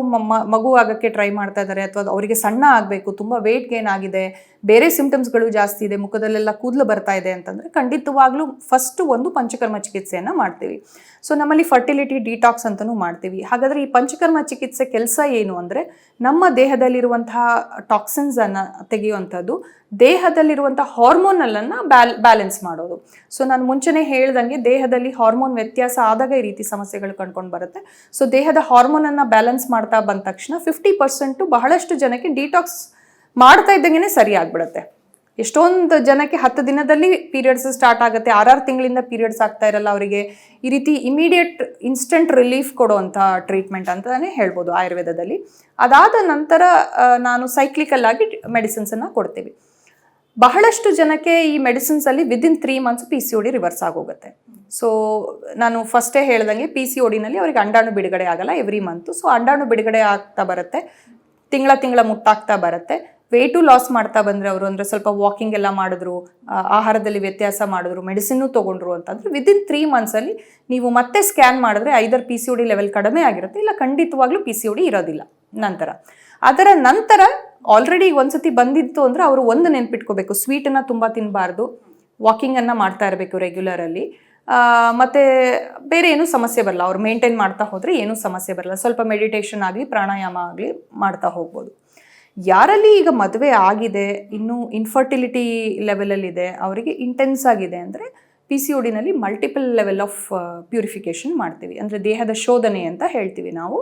ಮಗು ಆಗೋಕ್ಕೆ ಟ್ರೈ ಮಾಡ್ತಾ ಇದ್ದಾರೆ, ಅಥವಾ ಅವರಿಗೆ ಸಣ್ಣ ಆಗಬೇಕು, ತುಂಬ ವೆಯ್ಟ್ ಗೇನ್ ಆಗಿದೆ, ಬೇರೆ ಸಿಂಪ್ಟಮ್ಸ್ಗಳು ಜಾಸ್ತಿ ಇದೆ, ಮುಖದಲ್ಲೆಲ್ಲ ಕೂದಲು ಬರ್ತಾ ಇದೆ ಅಂತಂದರೆ ಖಂಡಿತವಾಗ್ಲೂ ಫಸ್ಟು ಒಂದು ಪಂಚಕರ್ಮ ಚಿಕಿತ್ಸೆಯನ್ನು ಮಾಡ್ತೀವಿ. ಸೊ ನಮ್ಮಲ್ಲಿ ಫರ್ಟಿಲಿಟಿ ಡಿಟಾಕ್ಸ್ ಅಂತಲೂ ಮಾಡ್ತೀವಿ. ಹಾಗಾದರೆ ಈ ಪಂಚಕರ್ಮ ಚಿಕಿತ್ಸೆ ಕೆಲಸ ಏನು ಅಂದರೆ ನಮ್ಮ ದೇಹದಲ್ಲಿರುವಂತಹ ಟಾಕ್ಸಿನ್ಸನ್ನು ತೆಗೆಯುವಂಥದ್ದು, ದೇಹದಲ್ಲಿರುವಂಥ ಹಾರ್ಮೋನಲ್ಲನ್ನು ಬ್ಯಾಲೆನ್ಸ್ ಮಾಡೋದು. ಸೊ ನಾನು ಮುಂಚೆನೇ ಹೇಳ್ದಂಗೆ ದೇಹದಲ್ಲಿ ಹಾರ್ಮೋನ್ ವ್ಯತ್ಯಾಸ ಆದಾಗ ಈ ರೀತಿ ಸಮಸ್ಯೆಗಳು ಕಂಡುಕೊಂಡು ಬರುತ್ತೆ. ಸೊ ದೇಹದ ಹಾರ್ಮೋನನ್ನು ಬ್ಯಾಲೆನ್ಸ್ ಮಾಡ್ತಾ ಬಂದ ತಕ್ಷಣ 50% ಬಹಳಷ್ಟು ಜನಕ್ಕೆ ಡಿಟಾಕ್ಸ್ ಮಾಡ್ತಾ ಇದ್ದಂಗೆ ಸರಿ ಆಗಿಬಿಡುತ್ತೆ. ಎಷ್ಟೊಂದು ಜನಕ್ಕೆ 10 ದಿನದಲ್ಲಿ ಪೀರಿಯಡ್ಸ್ ಸ್ಟಾರ್ಟ್ ಆಗುತ್ತೆ, 6 ತಿಂಗಳಿಂದ ಪೀರಿಯಡ್ಸ್ ಆಗ್ತಾ ಇರಲ್ಲ ಅವರಿಗೆ. ಈ ರೀತಿ ಇಮಿಡಿಯೇಟ್ ಇನ್ಸ್ಟೆಂಟ್ ರಿಲೀಫ್ ಕೊಡುವಂಥ ಟ್ರೀಟ್ಮೆಂಟ್ ಅಂತಲೇ ಹೇಳ್ಬೋದು ಆಯುರ್ವೇದದಲ್ಲಿ. ಅದಾದ ನಂತರ ನಾನು ಸೈಕ್ಲಿಕಲ್ ಆಗಿ ಮೆಡಿಸಿನ್ಸನ್ನು ಕೊಡ್ತೀವಿ. ಬಹಳಷ್ಟು ಜನಕ್ಕೆ ಈ ಮೆಡಿಸಿನ್ಸಲ್ಲಿ ವಿದಿನ್ 3 ಮಂತ್ಸ್ PCOD ರಿವರ್ಸ್ ಆಗೋಗುತ್ತೆ. ಸೊ ನಾನು ಫಸ್ಟೇ ಹೇಳ್ದಂಗೆ PCODನಲ್ಲಿ ಅವ್ರಿಗೆ ಅಂಡಾಣು ಬಿಡುಗಡೆ ಆಗಲ್ಲ ಎವ್ರಿ ಮಂತು. ಸೊ ಅಂಡಾಣು ಬಿಡುಗಡೆ ಆಗ್ತಾ ಬರುತ್ತೆ, ತಿಂಗಳ ಮುಟ್ಟಾಗ್ತಾ ಬರುತ್ತೆ. ವೆಯ್ಟು ಲಾಸ್ ಮಾಡ್ತಾ ಬಂದರೆ ಅವರು, ಅಂದರೆ ಸ್ವಲ್ಪ ವಾಕಿಂಗ್ ಎಲ್ಲ ಮಾಡಿದ್ರು, ಆಹಾರದಲ್ಲಿ ವ್ಯತ್ಯಾಸ ಮಾಡಿದ್ರು, ಮೆಡಿಸಿನ್ನು ತೊಗೊಂಡ್ರು ಅಂತಂದರೆ ವಿದಿನ್ 3 ಮಂತ್ಸಲ್ಲಿ ನೀವು ಮತ್ತೆ ಸ್ಕ್ಯಾನ್ ಮಾಡಿದ್ರೆ ಐದರ್ PCOD ಲೆವೆಲ್ ಕಡಿಮೆ ಆಗಿರುತ್ತೆ, ಇಲ್ಲ ಖಂಡಿತವಾಗ್ಲೂ PCOD ಇರೋದಿಲ್ಲ. ಅದರ ನಂತರ ಆಲ್ರೆಡಿ ಒಂದ್ಸತಿ ಬಂದಿತ್ತು ಅಂದರೆ ಅವರು ಒಂದು ನೆನ್ಪಿಟ್ಕೋಬೇಕು, ಸ್ವೀಟನ್ನು ತುಂಬ ತಿನ್ನಬಾರ್ದು, ವಾಕಿಂಗನ್ನು ಮಾಡ್ತಾ ಇರಬೇಕು ರೆಗ್ಯುಲರಲ್ಲಿ, ಮತ್ತು ಬೇರೆ ಏನೂ ಸಮಸ್ಯೆ ಬರಲ್ಲ. ಅವ್ರು ಮೇಂಟೈನ್ ಮಾಡ್ತಾ ಹೋದರೆ ಏನೂ ಸಮಸ್ಯೆ ಬರಲ್ಲ. ಸ್ವಲ್ಪ ಮೆಡಿಟೇಷನ್ ಆಗಲಿ, ಪ್ರಾಣಾಯಾಮ ಆಗಲಿ ಮಾಡ್ತಾ ಹೋಗ್ಬೋದು. ಯಾರಲ್ಲಿ ಈಗ ಮದುವೆ ಆಗಿದೆ, ಇನ್ನೂ ಇನ್ಫರ್ಟಿಲಿಟಿ ಲೆವೆಲಲ್ಲಿದೆ, ಅವರಿಗೆ ಇಂಟೆನ್ಸ್ ಆಗಿದೆ ಅಂದರೆ PCODನಲ್ಲಿ ಮಲ್ಟಿಪಲ್ ಲೆವೆಲ್ ಆಫ್ ಪ್ಯೂರಿಫಿಕೇಷನ್ ಮಾಡ್ತೀವಿ. ಅಂದರೆ ದೇಹದ ಶೋಧನೆ ಅಂತ ಹೇಳ್ತೀವಿ ನಾವು.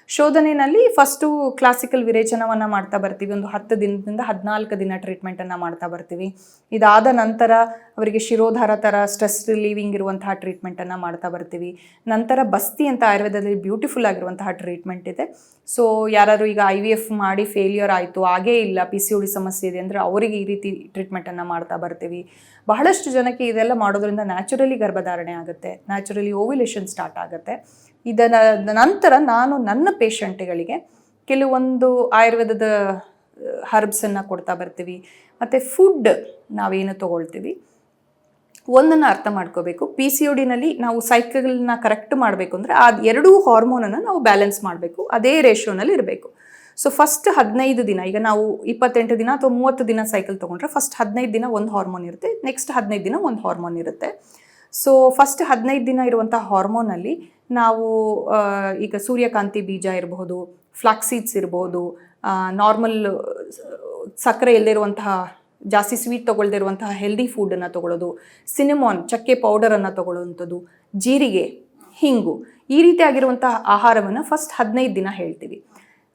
ಶೋಧನೆಯಲ್ಲಿ ಫಸ್ಟು ಕ್ಲಾಸಿಕಲ್ ವಿರೇಚನವನ್ನು ಮಾಡ್ತಾ ಬರ್ತೀವಿ. ಒಂದು 10 ದಿನದಿಂದ 14 ದಿನ ಟ್ರೀಟ್ಮೆಂಟನ್ನು ಮಾಡ್ತಾ ಬರ್ತೀವಿ. ಇದಾದ ನಂತರ ಅವರಿಗೆ ಶಿರೋಧಾರ ಥರ ಸ್ಟ್ರೆಸ್ ರಿಲೀವಿಂಗ್ ಇರುವಂತಹ ಟ್ರೀಟ್ಮೆಂಟನ್ನು ಮಾಡ್ತಾ ಬರ್ತೀವಿ. ನಂತರ ಬಸ್ತಿ ಅಂತ ಆಯುರ್ವೇದದಲ್ಲಿ ಬ್ಯೂಟಿಫುಲ್ ಆಗಿರುವಂತಹ ಟ್ರೀಟ್ಮೆಂಟ್ ಇದೆ. ಸೊ ಯಾರಾದರೂ ಈಗ IVF ಮಾಡಿ ಫೇಲ್ಯೂರ್ ಆಯಿತು, ಆಗೇ ಇಲ್ಲ, PCOD ಸಮಸ್ಯೆ ಇದೆ ಅಂದರೆ ಅವರಿಗೆ ಈ ರೀತಿ ಟ್ರೀಟ್ಮೆಂಟನ್ನು ಮಾಡ್ತಾ ಬರ್ತೀವಿ. ಬಹಳಷ್ಟು ಜನಕ್ಕೆ ಇದೆಲ್ಲ ಮಾಡೋದ್ರಿಂದ ನ್ಯಾಚುರಲಿ ಗರ್ಭಧಾರಣೆ ಆಗುತ್ತೆ, ನ್ಯಾಚುರಲಿ ಓವ್ಯುಲೇಷನ್ ಸ್ಟಾರ್ಟ್ ಆಗುತ್ತೆ. ಇದರ ನಂತರ ನಾನು ನನ್ನ ಪೇಷಂಟ್ಗಳಿಗೆ ಕೆಲವೊಂದು ಆಯುರ್ವೇದದ ಹರ್ಬ್ಸನ್ನು ಕೊಡ್ತಾ ಬರ್ತೀವಿ. ಮತ್ತು ಫುಡ್ ನಾವೇನು ತೊಗೊಳ್ತೀವಿ ಒಂದನ್ನು ಅರ್ಥ ಮಾಡ್ಕೋಬೇಕು. PCODನಲ್ಲಿ ನಾವು ಸೈಕಲ್ನ ಕರೆಕ್ಟ್ ಮಾಡಬೇಕು ಅಂದರೆ ಆ 2 ಹಾರ್ಮೋನನ್ನು ನಾವು ಬ್ಯಾಲೆನ್ಸ್ ಮಾಡಬೇಕು, ಅದೇ ರೇಷಿಯೋನಲ್ಲಿ ಇರಬೇಕು. ಸೊ ಫಸ್ಟ್ 15 ದಿನ, ಈಗ ನಾವು 28 ದಿನ ಅಥವಾ 30 ದಿನ ಸೈಕಲ್ ತೊಗೊಂಡ್ರೆ ಫಸ್ಟ್ 15 ದಿನ ಒಂದು ಹಾರ್ಮೋನ್ ಇರುತ್ತೆ, ನೆಕ್ಸ್ಟ್ 15 ದಿನ ಒಂದು ಹಾರ್ಮೋನ್ ಇರುತ್ತೆ. ಸೊ ಫಸ್ಟ್ 15 ದಿನ ಇರುವಂಥ ಹಾರ್ಮೋನಲ್ಲಿ ನಾವು ಈಗ ಸೂರ್ಯಕಾಂತಿ ಬೀಜ ಇರಬಹುದು, ಫ್ಲಾಕ್ಸೀಡ್ಸ್ ಇರ್ಬೋದು, ನಾರ್ಮಲ್ ಸಕ್ಕರೆ ಇಲ್ಲದಿರುವಂತಹ ಜಾಸ್ತಿ ಸ್ವೀಟ್ ತೊಗೊಳ್ದಿರುವಂತಹ ಹೆಲ್ದಿ ಫುಡ್ಡನ್ನು ತೊಗೊಳ್ಳೋದು, ಸಿನಿಮಾನ್ ಚಕ್ಕೆ ಪೌಡರನ್ನು ತೊಗೊಳ್ಳುವಂಥದ್ದು, ಜೀರಿಗೆ, ಹಿಂಗು, ಈ ರೀತಿಯಾಗಿರುವಂತಹ ಆಹಾರವನ್ನು ಫಸ್ಟ್ 15 ದಿನ ಹೇಳ್ತೀವಿ.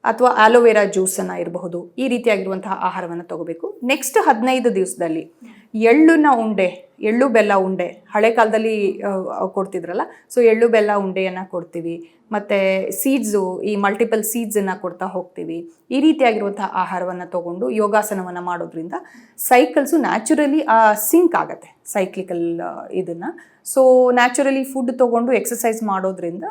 ಅಥವಾ ಆಲೋವೆರಾ ಜ್ಯೂಸನ್ನು ಇರಬಹುದು, ಈ ರೀತಿಯಾಗಿರುವಂತಹ ಆಹಾರವನ್ನು ತಗೋಬೇಕು. ನೆಕ್ಸ್ಟ್ 15 ದಿವಸದಲ್ಲಿ ಎಳ್ಳು ಬೆಲ್ಲ ಉಂಡೆ ಹಳೆ ಕಾಲದಲ್ಲಿ ಕೊಡ್ತಿದ್ರಲ್ಲ, ಸೊ ಎಳ್ಳು ಬೆಲ್ಲ ಉಂಡೆಯನ್ನು ಕೊಡ್ತೀವಿ. ಮತ್ತು ಸೀಡ್ಸು, ಈ ಮಲ್ಟಿಪಲ್ ಸೀಡ್ಸನ್ನು ಕೊಡ್ತಾ ಹೋಗ್ತೀವಿ. ಈ ರೀತಿಯಾಗಿರುವಂತಹ ಆಹಾರವನ್ನು ತೊಗೊಂಡು ಯೋಗಾಸನವನ್ನು ಮಾಡೋದ್ರಿಂದ ಸೈಕಲ್ಸು ನ್ಯಾಚುರಲಿ ಸಿಂಕ್ ಆಗುತ್ತೆ, ಸೈಕ್ಲಿಕಲ್ ಇದನ್ನು. ಸೊ ನ್ಯಾಚುರಲಿ ಫುಡ್ ತೊಗೊಂಡು ಎಕ್ಸಸೈಸ್ ಮಾಡೋದ್ರಿಂದ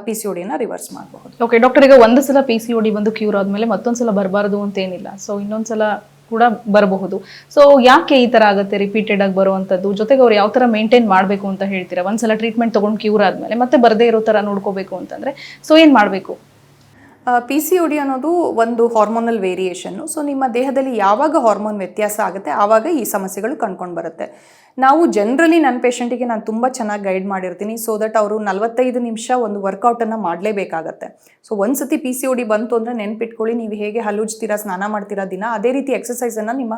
PCODಯನ್ನು ರಿವರ್ಸ್ ಮಾಡಬಹುದು. ಓಕೆ ಡಾಕ್ಟರ್, ಈಗ ಒಂದು ಸಲ PCOD ಬಂದು ಕ್ಯೂರ್ ಆದಮೇಲೆ ಮತ್ತೊಂದ್ಸಲ ಬರಬಾರದು ಅಂತ ಏನಿಲ್ಲ, ಸೊ ಇನ್ನೊಂದ್ಸಲ ಕೂಡ ಬರಬಹುದು. ಸೊ ಯಾಕೆ ಈ ತರ ಆಗುತ್ತೆ, ರಿಪೀಟೆಡ್ ಆಗಿ ಬರುವಂತದ್ದು? ಜೊತೆಗೆ ಅವ್ರು ಯಾವ ತರ ಮೇಂಟೈನ್ ಮಾಡಬೇಕು ಅಂತ ಹೇಳ್ತೀರಾ? ಒಂದ್ಸಲ ಟ್ರೀಟ್ಮೆಂಟ್ ತಗೊಂಡು ಕ್ಯೂರ್ ಆದ್ಮೇಲೆ ಮತ್ತೆ ಬರದೇ ಇರೋ ತರ ನೋಡ್ಕೋಬೇಕು ಅಂತಂದ್ರೆ ಸೊ ಏನ್ ಮಾಡಬೇಕು? PCOD ಅನ್ನೋದು ಒಂದು ಹಾರ್ಮೋನಲ್ ವೇರಿಯೇಷನ್ನು. ಸೊ ನಿಮ್ಮ ದೇಹದಲ್ಲಿ ಯಾವಾಗ ಹಾರ್ಮೋನ್ ವ್ಯತ್ಯಾಸ ಆಗುತ್ತೆ ಆವಾಗ ಈ ಸಮಸ್ಯೆಗಳು ಕಂಡ್ಕೊಂಡು ಬರುತ್ತೆ. ನಾವು ಜನರಲಿ ನನ್ನ ಪೇಷಂಟಿಗೆ ನಾನು ತುಂಬ ಚೆನ್ನಾಗಿ ಗೈಡ್ ಮಾಡಿರ್ತೀನಿ, ಸೊ ದಟ್ ಅವರು 45 ನಿಮಿಷ ಒಂದು ವರ್ಕೌಟನ್ನು ಮಾಡಲೇಬೇಕಾಗತ್ತೆ. ಸೊ ಒಂದು ಸತಿ PCOD ಬಂತು ಅಂದರೆ ನೆನ್ಪಿಟ್ಕೊಳ್ಳಿ, ನೀವು ಹೇಗೆ ಹಲ್ಲುಜ್ತೀರಾ, ಸ್ನಾನ ಮಾಡ್ತೀರಾ ದಿನ, ಅದೇ ರೀತಿ ಎಕ್ಸಸೈಸನ್ನು ನಿಮ್ಮ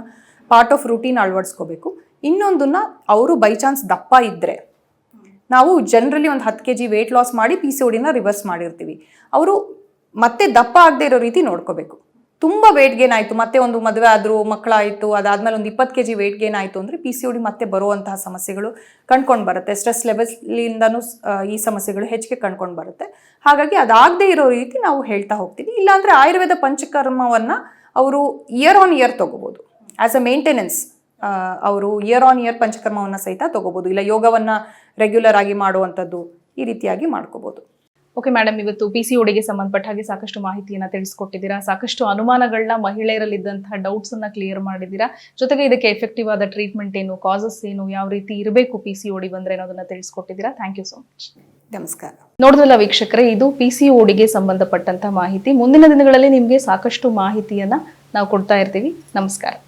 ಪಾರ್ಟ್ ಆಫ್ ರೂಟೀನ್ ಅಳವಡಿಸ್ಕೋಬೇಕು. ಇನ್ನೊಂದನ್ನು, ಅವರು ಬೈ ಚಾನ್ಸ್ ದಪ್ಪ ಇದ್ದರೆ, ನಾವು ಜನರಲಿ ಒಂದು 10 kg ವೆಯ್ಟ್ ಲಾಸ್ ಮಾಡಿ PCODನ ರಿವರ್ಸ್ ಮಾಡಿರ್ತೀವಿ. ಅವರು ಮತ್ತೆ ದಪ್ಪ ಆಗದೆ ಇರೋ ರೀತಿ ನೋಡ್ಕೋಬೇಕು. ತುಂಬ ವೆಯ್ಟ್ ಗೇನ್ ಆಯಿತು, ಮತ್ತೆ ಒಂದು ಮದುವೆ ಆದರೂ, ಮಕ್ಕಳಾಯಿತು, ಅದಾದಮೇಲೆ ಒಂದು 20 kg ವೆಯ್ಟ್ ಗೇನ್ ಆಯಿತು ಅಂದರೆ PCOD ಮತ್ತೆ ಬರುವಂತಹ ಸಮಸ್ಯೆಗಳು ಕಂಡ್ಕೊಂಡು ಬರುತ್ತೆ. ಸ್ಟ್ರೆಸ್ ಲೆವೆಲಿಂದನೂ ಈ ಸಮಸ್ಯೆಗಳು ಹೆಚ್ಚಿಗೆ ಕಂಡ್ಕೊಂಡು ಬರುತ್ತೆ. ಹಾಗಾಗಿ ಅದಾಗದೇ ಇರೋ ರೀತಿ ನಾವು ಹೇಳ್ತಾ ಹೋಗ್ತೀವಿ. ಇಲ್ಲಾಂದರೆ ಆಯುರ್ವೇದ ಪಂಚಕರ್ಮವನ್ನು ಅವರು ಇಯರ್ ಆನ್ ಇಯರ್ ತೊಗೋಬೋದು. ಆ್ಯಸ್ ಅ ಮೇಂಟೆನೆನ್ಸ್ ಅವರು ಇಯರ್ ಆನ್ ಇಯರ್ ಪಂಚಕರ್ಮವನ್ನು ಸಹಿತ ತೊಗೋಬೋದು. ಇಲ್ಲ ಯೋಗವನ್ನು ರೆಗ್ಯುಲರ್ ಆಗಿ ಮಾಡುವಂಥದ್ದು, ಈ ರೀತಿಯಾಗಿ ಮಾಡ್ಕೋಬೋದು. ಓಕೆ ಮೇಡಮ್, ಇವತ್ತು PCODಗೆ ಸಂಬಂಧಪಟ್ಟ ಹಾಗೆ ಸಾಕಷ್ಟು ಮಾಹಿತಿಯನ್ನ ತಿಳಿಸ್ಕೊಟ್ಟಿದ್ದೀರಾ. ಸಾಕಷ್ಟು ಅನುಮಾನಗಳನ್ನ, ಮಹಿಳೆಯರಲ್ಲಿದ್ದಂತಹ ಡೌಟ್ಸ್ ಅನ್ನ ಕ್ಲಿಯರ್ ಮಾಡಿದ್ದೀರಾ. ಜೊತೆಗೆ ಇದಕ್ಕೆ ಎಫೆಕ್ಟಿವ್ ಆದ ಟ್ರೀಟ್ಮೆಂಟ್ ಏನು, ಕಾಸಸ್ ಏನು, ಯಾವ ರೀತಿ ಇರಬೇಕು PCOD ಬಂದ್ರೆ ಅನ್ನೋದನ್ನ ತಿಳಿಸ್ಕೊಟ್ಟಿದ್ದೀರಾ. Thank you so much. ನಮಸ್ಕಾರ. ನೋಡಿದ್ರಲ್ಲ ವೀಕ್ಷಕರೇ, ಇದು PCODಗೆ ಸಂಬಂಧಪಟ್ಟಂತ ಮಾಹಿತಿ. ಮುಂದಿನ ದಿನಗಳಲ್ಲಿ ನಿಮಗೆ ಸಾಕಷ್ಟು ಮಾಹಿತಿಯನ್ನ ನಾವು ಕೊಡ್ತಾ ಇರ್ತೀವಿ. ನಮಸ್ಕಾರ.